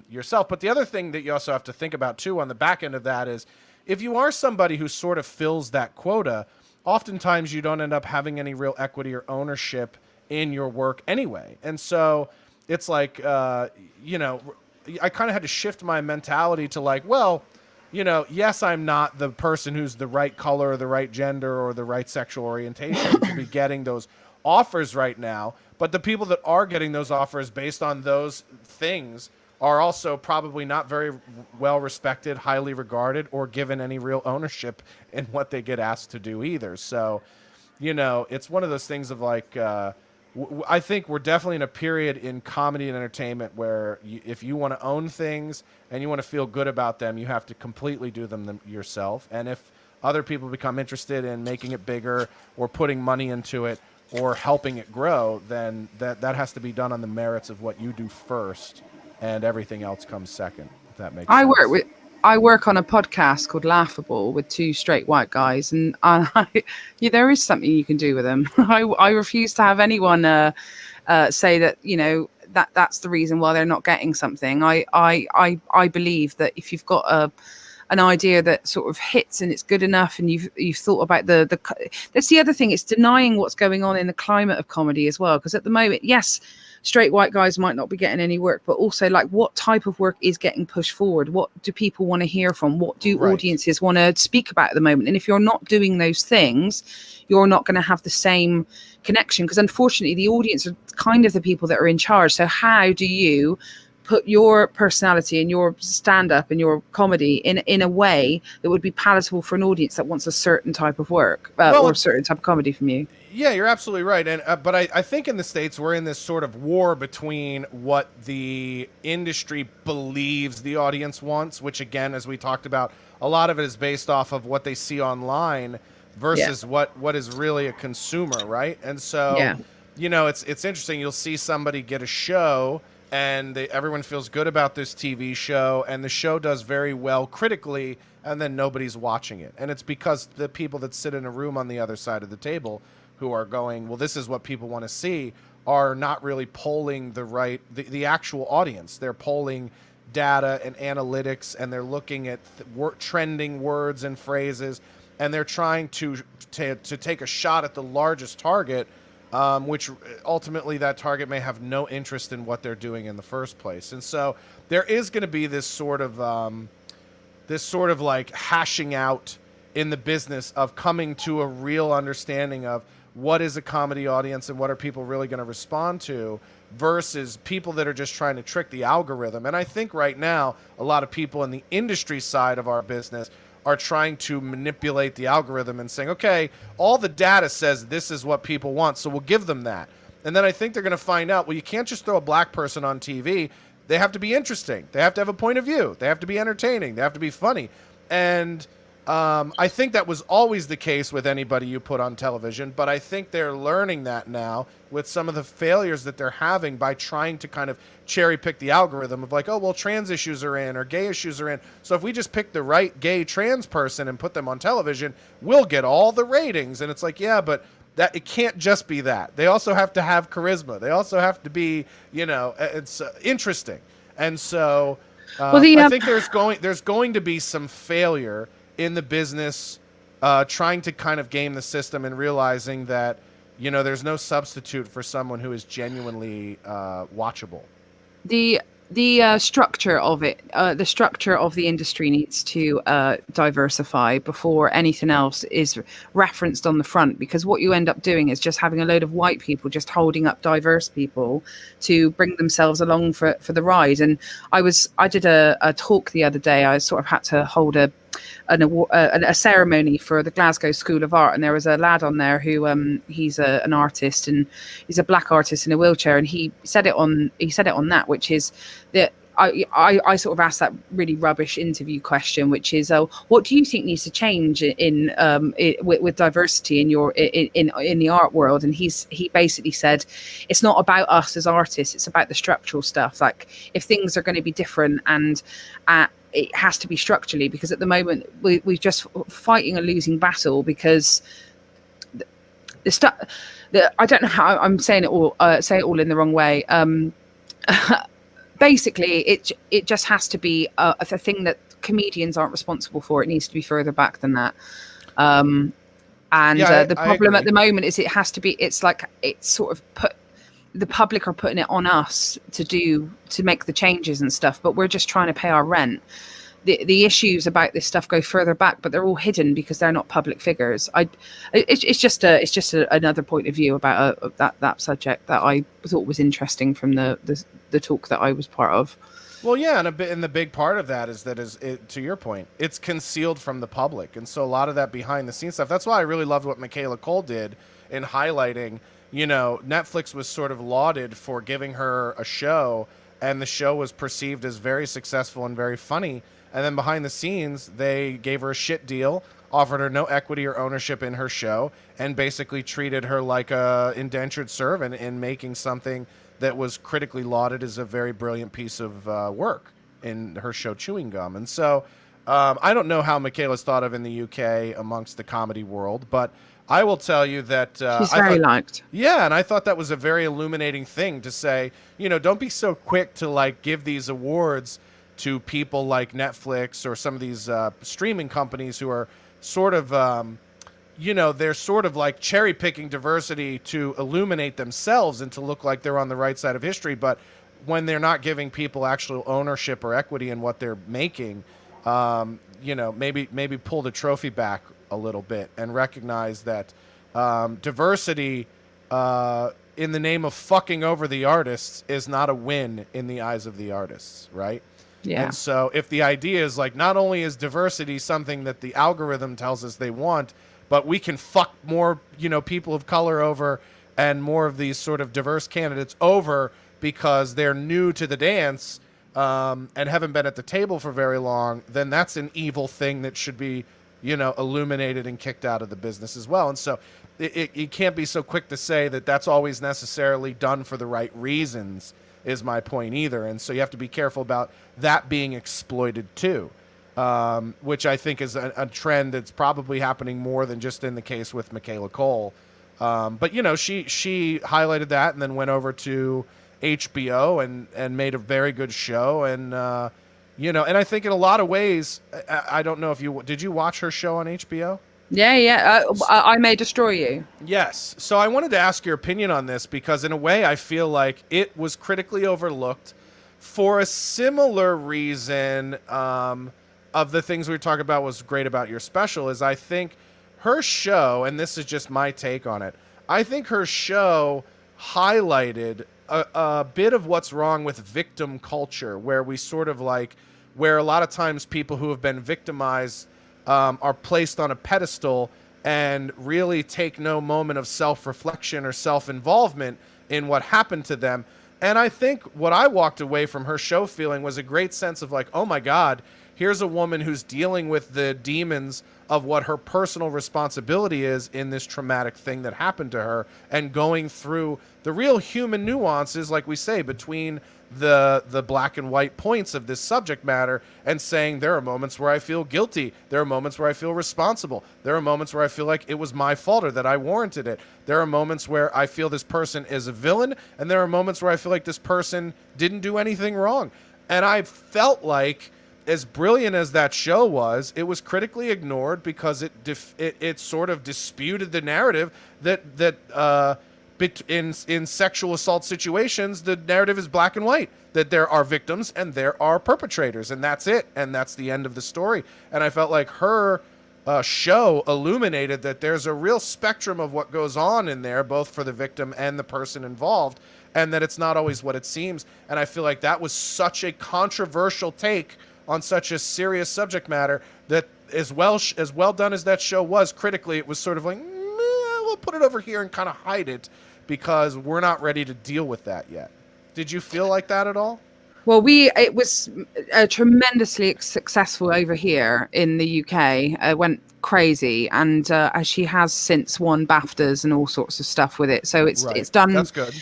yourself. But the other thing that you also have to think about too on the back end of that is, if you are somebody who sort of fills that quota, oftentimes you don't end up having any real equity or ownership in your work anyway. And so it's like, I kind of had to shift my mentality to like, well, yes, I'm not the person who's the right color or the right gender or the right sexual orientation to be getting those offers right now. But the people that are getting those offers based on those things are also probably not very well respected, highly regarded, or given any real ownership in what they get asked to do either. So, it's one of those things of like, I think we're definitely in a period in comedy and entertainment where if you want to own things and you want to feel good about them, you have to completely do them yourself. And if other people become interested in making it bigger or putting money into it or helping it grow, then that has to be done on the merits of what you do first, and everything else comes second, if that makes sense. I work on a podcast called Laughable with two straight white guys, and there is something you can do with them. I refuse to have anyone say that that's the reason why they're not getting something. I believe that if you've got an idea that sort of hits and it's good enough, and you've thought about that's the other thing. It's denying what's going on in the climate of comedy as well, because at the moment, yes, straight white guys might not be getting any work, but also like, what type of work is getting pushed forward? What do people want to hear from? What do audiences want to speak about at the moment? And if you're not doing those things, you're not going to have the same connection, because unfortunately the audience are kind of the people that are in charge. So how do you put your personality and your stand-up and your comedy in a way that would be palatable for an audience that wants a certain type of work or a certain type of comedy from you? Yeah, you're absolutely right. And but I think in the States we're in this sort of war between what the industry believes the audience wants, which again, as we talked about, a lot of it is based off of what they see online versus what is really a consumer, right? And so, it's interesting. You'll see somebody get a show and everyone feels good about this TV show, and the show does very well critically, and then nobody's watching it. And it's because the people that sit in a room on the other side of the table who are going, well, this is what people want to see, are not really polling the actual audience. They're polling data and analytics, and they're looking at trending words and phrases, and they're trying to take a shot at the largest target, which ultimately that target may have no interest in what they're doing in the first place. And so there is going to be this sort of like hashing out in the business of coming to a real understanding of what is a comedy audience and what are people really going to respond to, versus people that are just trying to trick the algorithm. And I think right now a lot of people in the industry side of our business are trying to manipulate the algorithm and saying, okay, all the data says this is what people want, so we'll give them that. And then I think they're going to find out, well, you can't just throw a black person on TV. They have to be interesting. They have to have a point of view. They have to be entertaining. They have to be funny. And I think that was always the case with anybody you put on television, but I think they're learning that now with some of the failures that they're having by trying to kind of cherry pick the algorithm of like, oh, well, trans issues are in or gay issues are in. So if we just pick the right gay trans person and put them on television, we'll get all the ratings. And it's like, yeah, but that it can't just be that. They also have to have charisma. They also have to be, it's interesting. And so I think there's going to be some failure in the business, trying to kind of game the system and realizing that, there's no substitute for someone who is genuinely watchable. The structure of it, the structure of the industry needs to diversify before anything else is referenced on the front, because what you end up doing is just having a load of white people just holding up diverse people to bring themselves along for the ride. And I did a talk the other day. I sort of had to hold a ceremony for the Glasgow School of Art, and there was a lad on there who he's an artist, and he's a black artist in a wheelchair, and he said it on that, which is that I sort of asked that really rubbish interview question, which is, what do you think needs to change with diversity in the art world? And he basically said, it's not about us as artists, it's about the structural stuff. Like, if things are going to be different, and it has to be structurally, because at the moment we're just fighting a losing battle, because the stuff. I don't know how I'm saying it all. Say it all in the wrong way. Basically, it just has to be a thing that comedians aren't responsible for. It needs to be further back than that. The problem at the moment is it has to be. It's like it's sort of the public are putting it on us to make the changes and stuff, but we're just trying to pay our rent. The issues about this stuff go further back, but they're all hidden because they're not public figures. It's just another point of view about that subject that I thought was interesting from the talk that I was part of. Well, yeah, and the big part of that is to your point, it's concealed from the public, and so a lot of that behind the scenes stuff. That's why I really loved what Michaela Cole did in highlighting. Netflix was sort of lauded for giving her a show, and the show was perceived as very successful and very funny. And then behind the scenes, they gave her a shit deal, offered her no equity or ownership in her show, and basically treated her like a indentured servant in making something that was critically lauded as a very brilliant piece of work in her show Chewing Gum. And so I don't know how Michaela's thought of in the UK amongst the comedy world, but I will tell you that she's very liked. Yeah, and I thought that was a very illuminating thing to say. Don't be so quick to like give these awards to people like Netflix or some of these streaming companies who are sort of, they're sort of like cherry picking diversity to illuminate themselves and to look like they're on the right side of history. But when they're not giving people actual ownership or equity in what they're making, maybe pull the trophy back a little bit and recognize that diversity in the name of fucking over the artists is not a win in the eyes of the artists, right? Yeah. And so if the idea is like, not only is diversity something that the algorithm tells us they want, but we can fuck more, people of color over and more of these sort of diverse candidates over because they're new to the dance and haven't been at the table for very long, then that's an evil thing that should be, illuminated and kicked out of the business as well. And so it can't be so quick to say that that's always necessarily done for the right reasons, is my point either. And so you have to be careful about that being exploited too, which I think is a trend that's probably happening more than just in the case with Michaela Cole. But she highlighted that and then went over to HBO and made a very good show. And, and I think in a lot of ways, I don't know if did you watch her show on HBO? Yeah. I May Destroy You. Yes. So I wanted to ask your opinion on this because in a way I feel like it was critically overlooked for a similar reason of the things we were talking about was great about your special is I think her show, and this is just my take on it, I think her show highlighted a bit of what's wrong with victim culture, where we sort of like, where a lot of times people who have been victimized are placed on a pedestal and really take no moment of self-reflection or self-involvement in what happened to them. And I think what I walked away from her show feeling was a great sense of like, oh my God, here's a woman who's dealing with the demons of what her personal responsibility is in this traumatic thing that happened to her, and going through the real human nuances, like we say, between the black and white points of this subject matter, and saying there are moments where I feel guilty, there are moments where I feel responsible, there are moments where I feel like it was my fault or that I warranted it, there are moments where I feel this person is a villain, and there are moments where I feel like this person didn't do anything wrong. And I felt like, as brilliant as that show was, it was critically ignored because it sort of disputed the narrative that in sexual assault situations, the narrative is black and white, that there are victims and there are perpetrators, and that's it, and that's the end of the story. And I felt like her show illuminated that there's a real spectrum of what goes on in there, both for the victim and the person involved, and that it's not always what it seems. And I feel like that was such a controversial take on such a serious subject matter, that as well done as that show was critically, it was sort of like, we'll put it over here and kind of hide it because we're not ready to deal with that yet. Did you feel like that at all? Well, it was tremendously successful over here in the UK. Went crazy, and as she has since won BAFTAs and all sorts of stuff with it. So it's done. That's good.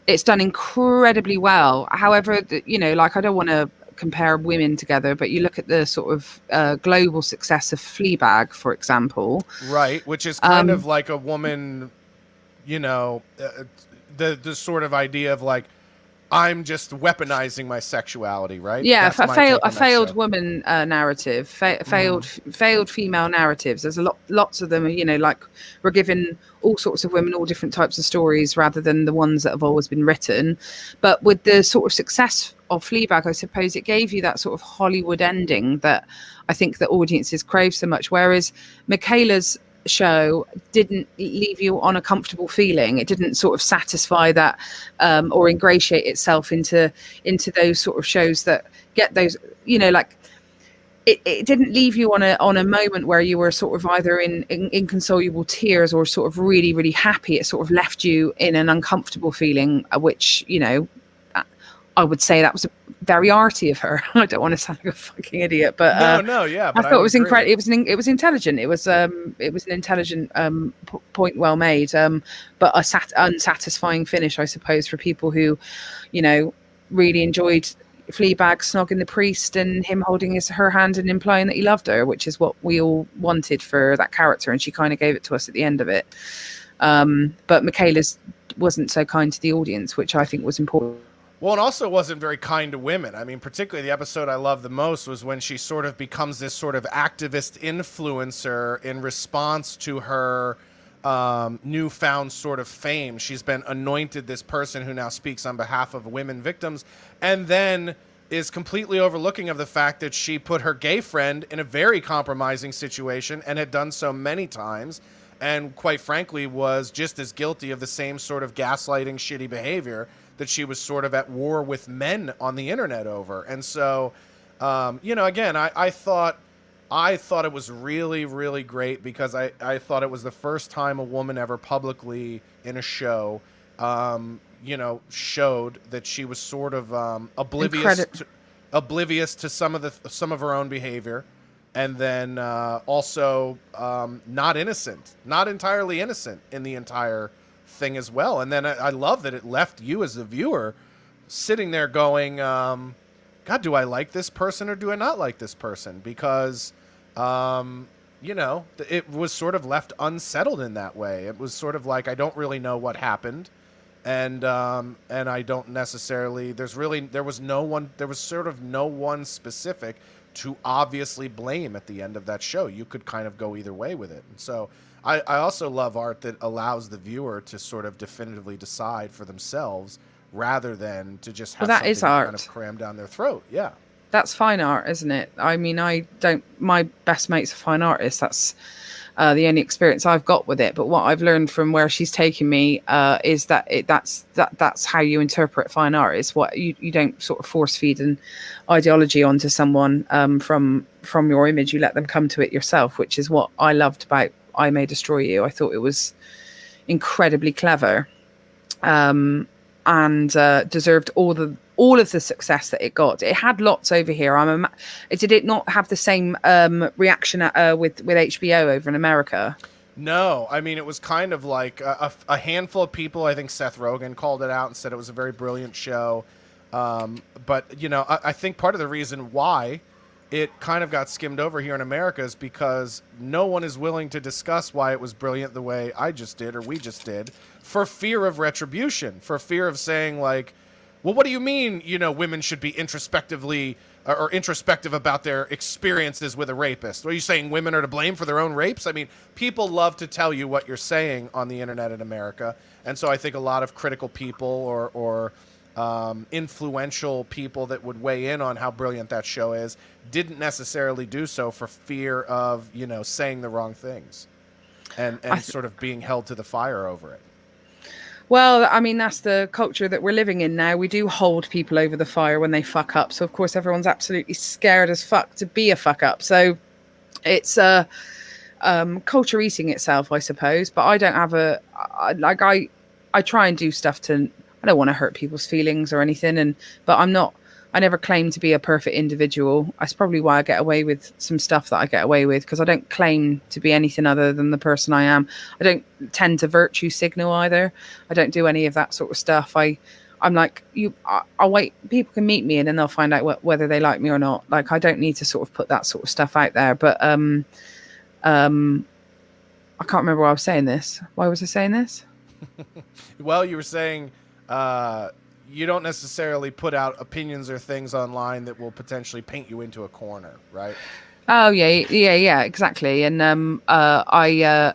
It's done incredibly well. However, like, I don't want to compare women together, but you look at the sort of global success of Fleabag, for example, right, which is kind of like a woman, the sort of idea of like, I'm just weaponizing my sexuality, right? Yeah, a failed woman narrative, failed female narratives. There's lots of them. Like, we're giving all sorts of women all different types of stories rather than the ones that have always been written. But with the sort of success of Fleabag, I suppose it gave you that sort of Hollywood ending that I think the audiences crave so much. Whereas Michaela's show didn't leave you on a comfortable feeling. It didn't sort of satisfy that or ingratiate itself into those sort of shows that get those, like, it didn't leave you on a moment where you were sort of either in inconsolable tears or sort of really, really happy. It sort of left you in an uncomfortable feeling, which, I would say that was very arty of her. I don't want to sound like a fucking idiot, but yeah. But I thought it was incredible. It was intelligent. It was an intelligent point, well made, but unsatisfying finish, I suppose, for people who, really enjoyed Fleabag snogging the priest and him holding her hand and implying that he loved her, which is what we all wanted for that character, and she kind of gave it to us at the end of it. But Michaela's wasn't so kind to the audience, which I think was important. Well, and also wasn't very kind to women. I mean, particularly the episode I loved the most was when she sort of becomes this sort of activist influencer in response to her newfound sort of fame. She's been anointed this person who now speaks on behalf of women victims, and then is completely overlooking of the fact that she put her gay friend in a very compromising situation and had done so many times, and quite frankly was just as guilty of the same sort of gaslighting, shitty behavior that she was sort of at war with men on the internet over. And so, again, I thought it was really, really great because I thought it was the first time a woman ever publicly in a show, showed that she was sort of oblivious to some of her own behavior, and then also not entirely innocent in the entire thing as well. And then I love that it left you as the viewer sitting there going, God, do I like this person or do I not like this person? Because it was sort of left unsettled in that way. It was sort of like, I don't really know what happened, and I don't necessarily, there was sort of no one specific to obviously blame at the end of that show. You could kind of go either way with it. And so I also love art that allows the viewer to sort of definitively decide for themselves rather than to just have something kind of crammed down their throat. Yeah. That's fine art, isn't it? I mean, my best mate's a fine artist. That's the only experience I've got with it. But what I've learned from where she's taken me is that's how you interpret fine art. It's what you don't sort of force feed an ideology onto someone from your image. You let them come to it yourself, which is what I loved about I May Destroy You. I thought it was incredibly clever, and deserved all all of the success that it got. It had lots over here. Did it not have the same reaction with HBO over in America? No, I mean, it was kind of like a handful of people. I think Seth Rogen called it out and said it was a very brilliant show. But, you know, I think part of the reason why it kind of got skimmed over here in America is because no one is willing to discuss why it was brilliant the way I just did or we just did, for fear of retribution, for fear of saying, like, well, what do you mean, you know, women should be introspectively or introspective about their experiences with a rapist? Are you saying women are to blame for their own rapes? I mean, people love to tell you what you're saying on the internet in America. And so I think a lot of critical people or influential people that would weigh in on how brilliant that show is didn't necessarily do so for fear of, you know, saying the wrong things and sort of being held to the fire over it. Well, I mean, that's the culture that we're living in now. We do hold people over the fire when they fuck up. So, of course, everyone's absolutely scared as fuck to be a fuck up. So it's culture eating itself, I suppose. But I don't have I try and do stuff I don't want to hurt people's feelings or anything. But I never claim to be a perfect individual. That's probably why I get away with some stuff that I get away with, because I don't claim to be anything other than the person I am. I don't tend to virtue signal either. I don't do any of that sort of stuff. I'm like, I'll wait. People can meet me and then they'll find out whether they like me or not. Like, I don't need to sort of put that sort of stuff out there. But I can't remember why I was saying this. Why was I saying this? Well, you were saying you don't necessarily put out opinions or things online that will potentially paint you into a corner, right? Oh yeah, exactly. And I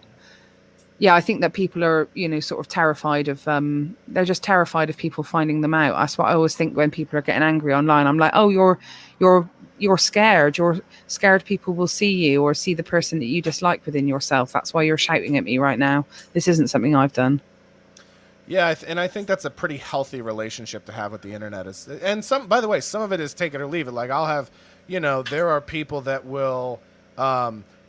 think that people are, you know, sort of terrified of they're just terrified of people finding them out. That's what I always think when people are getting angry online. I'm like, oh, you're scared. You're scared people will see you or see the person that you dislike within yourself. That's why you're shouting at me right now. This isn't something I've done. Yeah, and I think that's a pretty healthy relationship to have with the internet. And by the way, some of it is take it or leave it. Like, I'll have, you know, there are people that will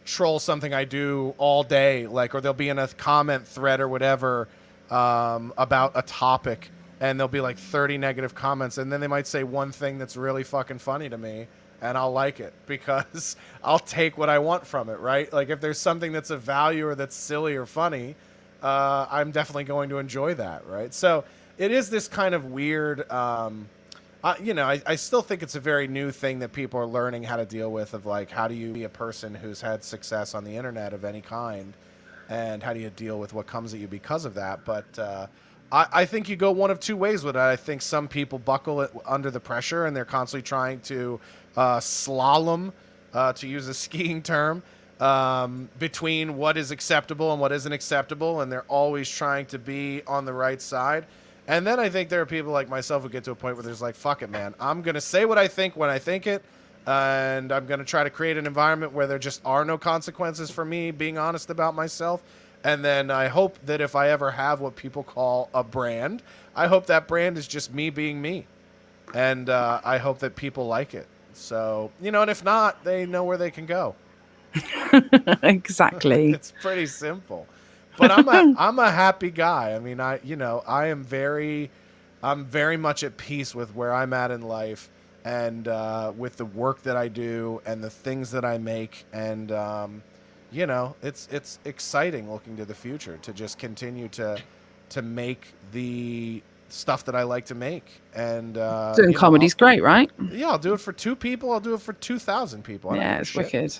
troll something I do all day, like, or they'll be in a comment thread or whatever about a topic, and there'll be like 30 negative comments, and then they might say one thing that's really fucking funny to me, and I'll like it because I'll take what I want from it, right? Like, if there's something that's of value or that's silly or funny, I'm definitely going to enjoy that, right? So it is this kind of weird, you know, I still think it's a very new thing that people are learning how to deal with, of like, how do you be a person who's had success on the internet of any kind, and how do you deal with what comes at you because of that? But I think you go one of two ways with it. I think some people buckle it under the pressure, and they're constantly trying to slalom, to use a skiing term, between what is acceptable and what isn't acceptable, and they're always trying to be on the right side. And then I think there are people like myself who get to a point where there's like, fuck it, man, I'm gonna say what I think when I think it, and I'm gonna try to create an environment where there just are no consequences for me being honest about myself. And then I hope that if I ever have what people call a brand, I hope that brand is just me being me, and I hope that people like it. So, you know, and if not, they know where they can go. Exactly. It's pretty simple. But I'm a happy guy. I mean, I'm very much at peace with where I'm at in life, and with the work that I do and the things that I make, and you know, it's exciting looking to the future to just continue to make the stuff that I like to make. And doing comedy's great, right? Yeah, I'll do it for 2 people. I'll do it for 2,000 people. Yeah, it's wicked.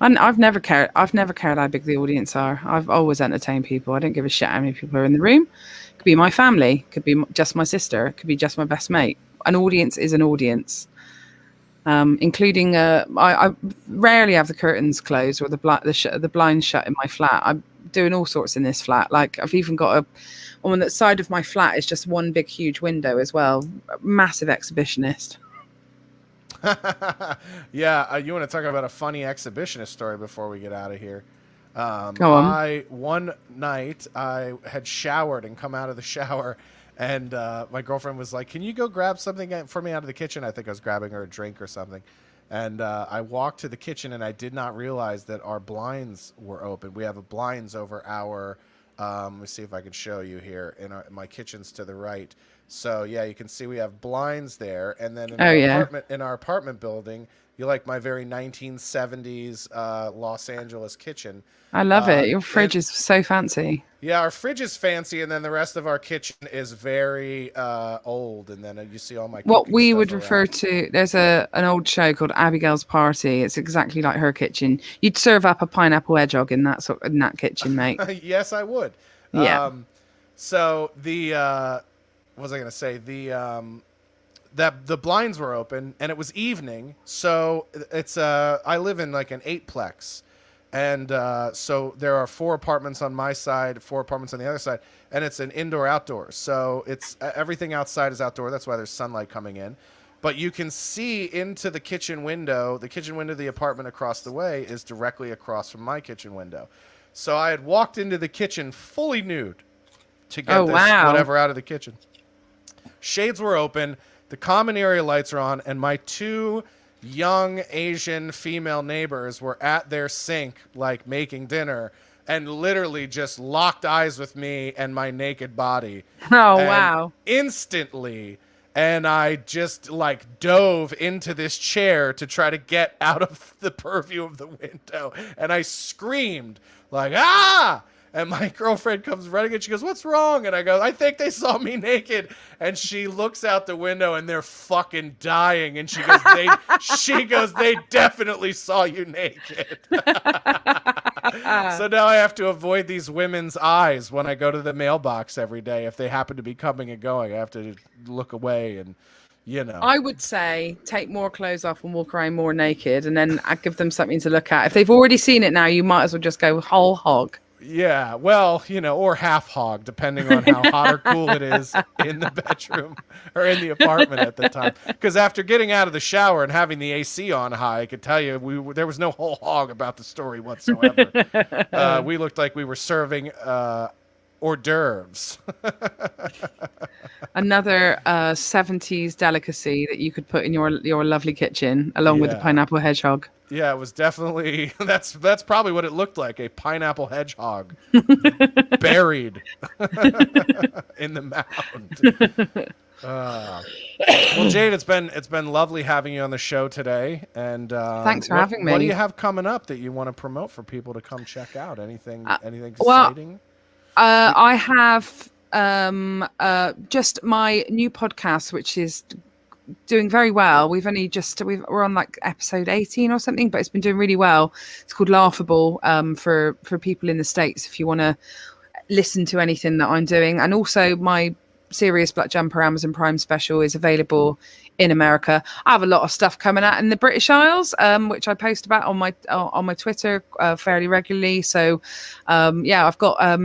And I've never cared how big the audience are. I've always entertained people. I don't give a shit how many people are in the room. It could be my family. It could be just my sister. It could be just my best mate. An audience is an audience. Including I rarely have the curtains closed or the blinds shut in my flat. I'm doing all sorts in this flat. Like, I've even got on the side of my flat is just one big huge window as well. Massive exhibitionist. Yeah, you want to talk about a funny exhibitionist story before we get out of here? Go on. One night I had showered and come out of the shower, and my girlfriend was like, "Can you go grab something for me out of the kitchen?" I think I was grabbing her a drink or something. And I walked to the kitchen, and I did not realize that our blinds were open. We have blinds over our Let me see if I can show you here. My kitchen's to the right. So yeah, you can see we have blinds there, and then in our apartment building, you like my very 1970s Los Angeles kitchen. I love it. Your fridge is so fancy. Yeah, our fridge is fancy, and then the rest of our kitchen is very old. And then you see all my what we would around. refer to. There's an old show called Abigail's Party. It's exactly like her kitchen. You'd serve up a pineapple hedgehog in that kitchen, mate. Yes, I would. Yeah. So what was I gonna say? The blinds were open and it was evening, so it's I live in like an 8-plex, and so there are 4 apartments on my side, 4 apartments on the other side, and it's an indoor outdoor, so it's everything outside is outdoor. That's why there's sunlight coming in, but you can see into the kitchen window. The kitchen window of the apartment across the way is directly across from my kitchen window. So I had walked into the kitchen fully nude to get whatever out of the kitchen. Shades were open, the common area lights are on, and my 2 young Asian female neighbors were at their sink, like making dinner, and literally just locked eyes with me and my naked body. Oh, wow. Instantly. And I just like dove into this chair to try to get out of the purview of the window. And I screamed like, ah! And my girlfriend comes running and she goes, "What's wrong?" And I go, "I think they saw me naked." And she looks out the window and they're fucking dying. And she goes, "They definitely saw you naked." So now I have to avoid these women's eyes when I go to the mailbox every day. If they happen to be coming and going, I have to look away and, you know. I would say take more clothes off and walk around more naked, and then I give them something to look at. If they've already seen it now, you might as well just go whole hog. Yeah, well, or half hog, depending on how hot or cool it is in the bedroom or in the apartment at the time. Because after getting out of the shower and having the AC on high, I could tell you there was no whole hog about the story whatsoever. We looked like we were serving hors d'oeuvres. Another 70s delicacy that you could put in your lovely kitchen, along with the pineapple hedgehog. Yeah, it was definitely that's probably what it looked like, a pineapple hedgehog buried in the mound. Well, Jade, it's been lovely having you on the show today, and thanks for having me. What do you have coming up that you want to promote for people to come check out? Anything exciting? I have just my new podcast, which is doing very well. We're on like episode 18 or something, but it's been doing really well. It's called Laughable, for people in the States, if you want to listen to anything that I'm doing. And also my Serious Black Jumper Amazon Prime special is available in America. I have a lot of stuff coming out in the British Isles, which I post about on my Twitter fairly regularly. So I've got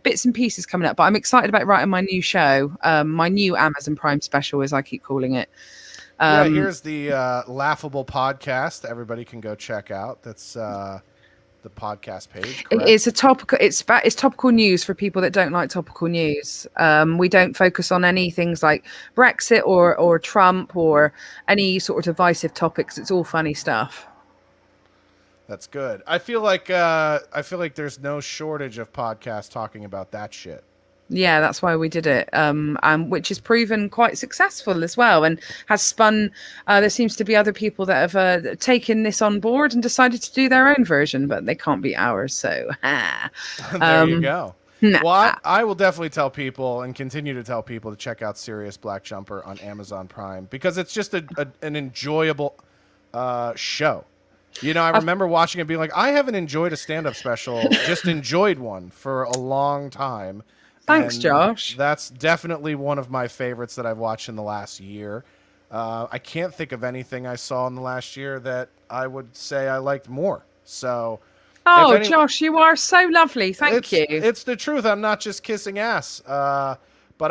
bits and pieces coming up, but I'm excited about writing my new show, my new Amazon Prime special, as I keep calling it. Here's the Laughable podcast. Everybody can go check out. That's the podcast page. Correct? It's a topical. It's topical news for people that don't like topical news. We don't focus on any things like Brexit or Trump or any sort of divisive topics. It's all funny stuff. That's good. I feel like there's no shortage of podcasts talking about that shit. Yeah, that's why we did it, which has proven quite successful as well, and has spun. There seems to be other people that have taken this on board and decided to do their own version, but they can't beat ours. So there you go. Well, I will definitely tell people and continue to tell people to check out Serious Black Jumper on Amazon Prime, because it's just an enjoyable show. I remember watching it being like, I haven't enjoyed a stand-up special, just enjoyed one for a long time. Thanks, Josh. That's definitely one of my favorites that I've watched in the last year. I can't think of anything I saw in the last year that I would say I liked more. So, Josh, you are so lovely. Thank you. It's the truth. I'm not just kissing ass. But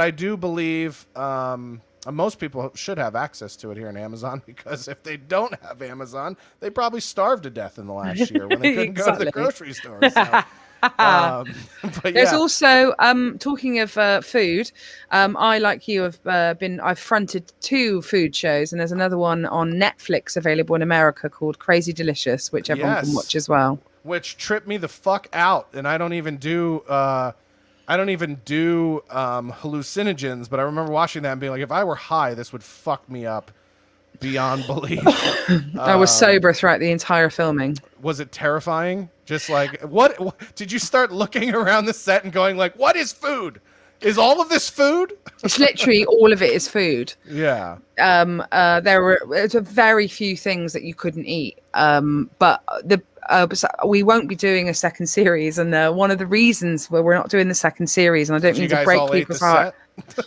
I do believe most people should have access to it here in Amazon, because if they don't have Amazon, they probably starved to death in the last year when they couldn't go to the grocery store. So. There's also talking of food, I, like you, I've fronted 2 food shows, and there's another one on Netflix available in America called Crazy Delicious, which everyone can watch as well. Which tripped me the fuck out, and I don't even do I don't even do hallucinogens, but I remember watching that and being like, if I were high, this would fuck me up beyond belief. I was sober throughout the entire filming. Was it terrifying? Just like, what did you start looking around the set and going like, what is food? Is all of this food? It's literally all of it is food. Yeah. There were very few things that you couldn't eat. But we won't be doing a second series, and one of the reasons why we're not doing the second series, and I don't mean to break people's heart.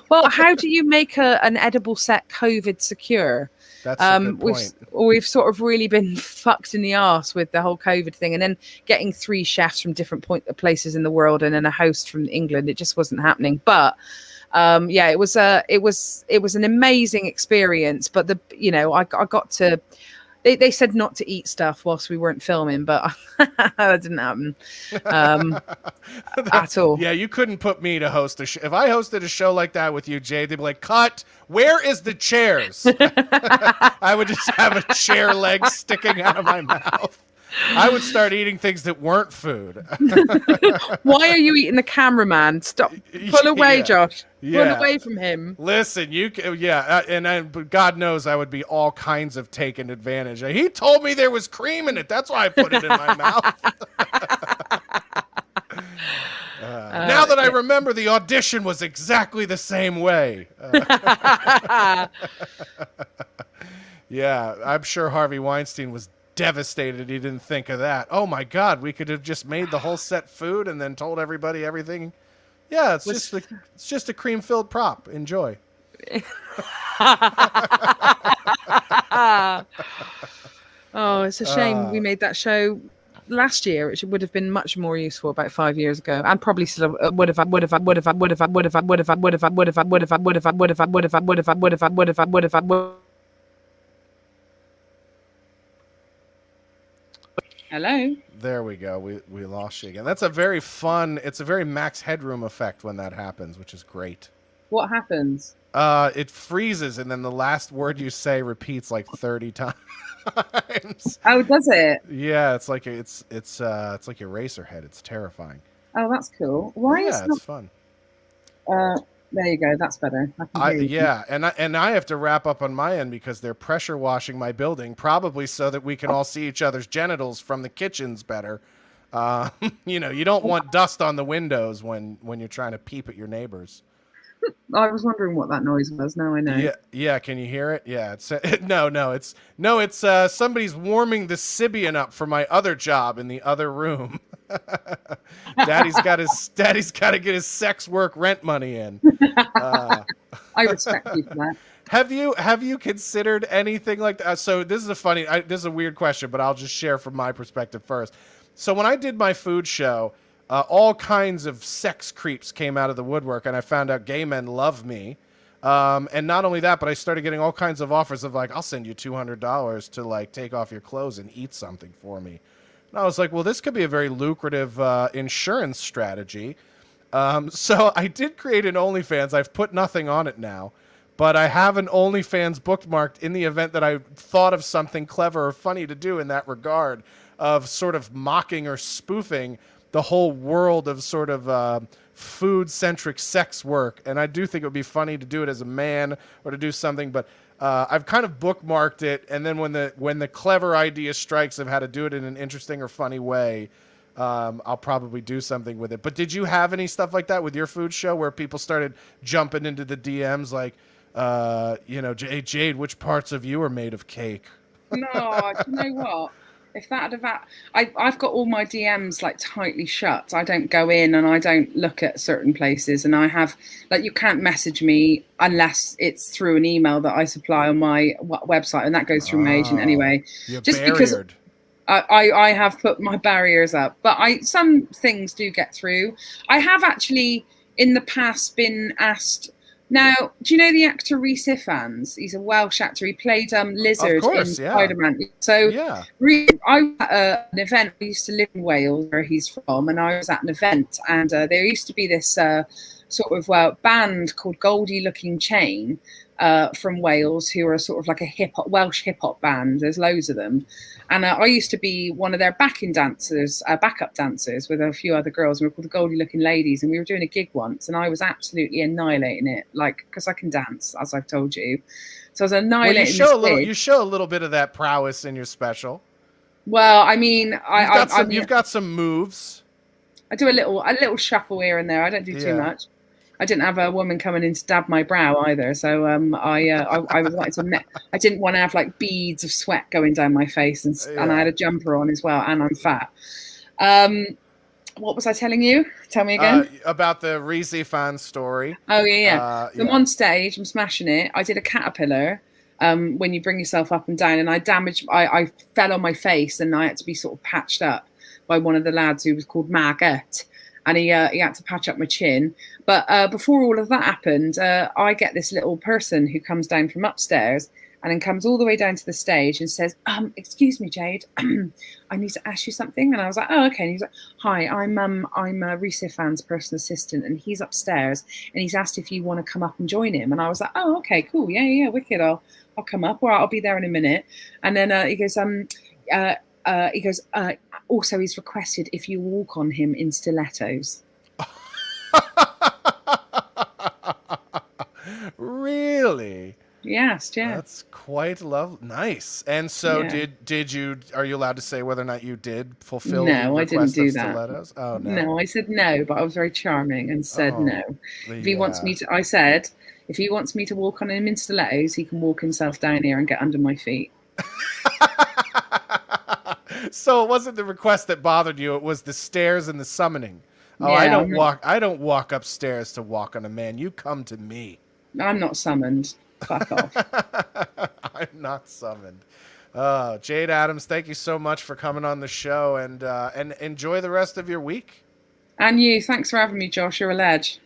Well, how do you make an edible set COVID secure? That's a good point. We've sort of really been fucked in the arse with the whole COVID thing, and then getting 3 chefs from different places in the world, and then a host from England. It just wasn't happening. But yeah, it was an amazing experience. But I got to. They said not to eat stuff whilst we weren't filming, but that didn't happen at all. Yeah, you couldn't put me to host a show. If I hosted a show like that with you, Jay, they'd be like, cut. Where is the chairs? I would just have a chair leg sticking out of my mouth. I would start eating things that weren't food. Why are you eating the cameraman? Stop. Pull away, Yeah. Josh. Yeah. Pull away from him. Listen, but God knows I would be all kinds of taken advantage. He told me there was cream in it. That's why I put it in my mouth. Now that I remember, the audition was exactly the same way. Yeah, I'm sure Harvey Weinstein was devastated he didn't think of that. Oh my God, we could have just made the whole set food and then told everybody everything. Yeah, it's just a cream-filled prop. Enjoy. Oh, it's a shame we made that show last year. It would have been much more useful about 5 years ago, and probably still would have. Hello. There we go. We lost you again. That's a very fun. It's a very Max Headroom effect when that happens, which is great. What happens? It freezes, and then the last word you say repeats like 30 times. Oh, does it? Yeah, it's like Eraserhead. It's terrifying. Oh, that's cool. Why is it's fun. There you go. That's better. And I have to wrap up on my end because they're pressure washing my building, probably so that we can all see each other's genitals from the kitchens better. You don't want dust on the windows when you're trying to peep at your neighbors. I was wondering what that noise was. Now I know. Yeah. Can you hear it? Yeah. It's it's somebody's warming the Sibian up for my other job in the other room. Daddy's got to get his sex work rent money in. I respect you for that. Have you considered anything like that? So this is a weird question, but I'll just share from my perspective first. So when I did my food show, all kinds of sex creeps came out of the woodwork, and I found out gay men love me. And not only that, but I started getting all kinds of offers of like, I'll send you $200 to like take off your clothes and eat something for me. And I was like, well, this could be a very lucrative insurance strategy. So I did create an OnlyFans. I've put nothing on it now, but I have an OnlyFans bookmarked in the event that I thought of something clever or funny to do in that regard of sort of mocking or spoofing the whole world of sort of food-centric sex work. And I do think it would be funny to do it as a man or to do something, but I've kind of bookmarked it, and then when the clever idea strikes of how to do it in an interesting or funny way, I'll probably do something with it. But did you have any stuff like that with your food show where people started jumping into the DMs like, Jade, which parts of you are made of cake? No, do you know what? If that had I've got all my DMs like tightly shut. I don't go in and I don't look at certain places, and I have you can't message me unless it's through an email that I supply on my website, and that goes through my agent anyway. Just because I have put my barriers up, but some things do get through. I have actually in the past been asked. Now, do you know the actor Rhys Ifans? He's a Welsh actor. He played Lizard in Spider-Man. So I was at an event. I used to live in Wales, where he's from, and I was at an event, and there used to be this sort of band called Goldie Looking Chain from Wales, who are sort of like a Welsh hip hop band. There's loads of them. And I used to be one of their backup dancers with a few other girls. We were called the Goldie Looking Ladies, and we were doing a gig once, and I was absolutely annihilating it, like, because I can dance, as I've told you. So I was annihilating. Well, you show a little bit of that prowess in your special. Well, I mean, you've got some moves. I do a little shuffle here and there. I don't do too much. I didn't have a woman coming in to dab my brow either, so I wanted to. I didn't want to have like beads of sweat going down my face, and I had a jumper on as well, and I'm fat. What was I telling you? Tell me again. About the Reese fan story. Oh yeah. I'm on stage. I'm smashing it. I did a caterpillar. When you bring yourself up and down, and I fell on my face, and I had to be sort of patched up by one of the lads who was called Maggot. And he had to patch up my chin. But before all of that happened, I get this little person who comes down from upstairs and then comes all the way down to the stage and says, excuse me, Jayde, I need to ask you something. And I was like, oh, okay. And he's like, hi, I'm Reese Fan's personal assistant, and he's upstairs, and he's asked if you want to come up and join him. And I was like, oh, okay, cool. Yeah, wicked. I'll come up, or I'll be there in a minute. And then he goes, also, he's requested if you walk on him in stilettos. Really? Yes, yeah. That's quite lovely. Nice. And so, did you? Are you allowed to say whether or not you did fulfill? No, I didn't do that. Stilettos? Oh no. No, I said no, but I was very charming and said no. If he wants me to, I said, if he wants me to walk on him in stilettos, he can walk himself down here and get under my feet. So it wasn't the request that bothered you; it was the stairs and the summoning. Oh, yeah, I don't walk upstairs to walk on a man. You come to me. I'm not summoned. Fuck off. I'm not summoned. Jayde Adams, thank you so much for coming on the show, and enjoy the rest of your week. And you, thanks for having me, Josh. You're a ledge.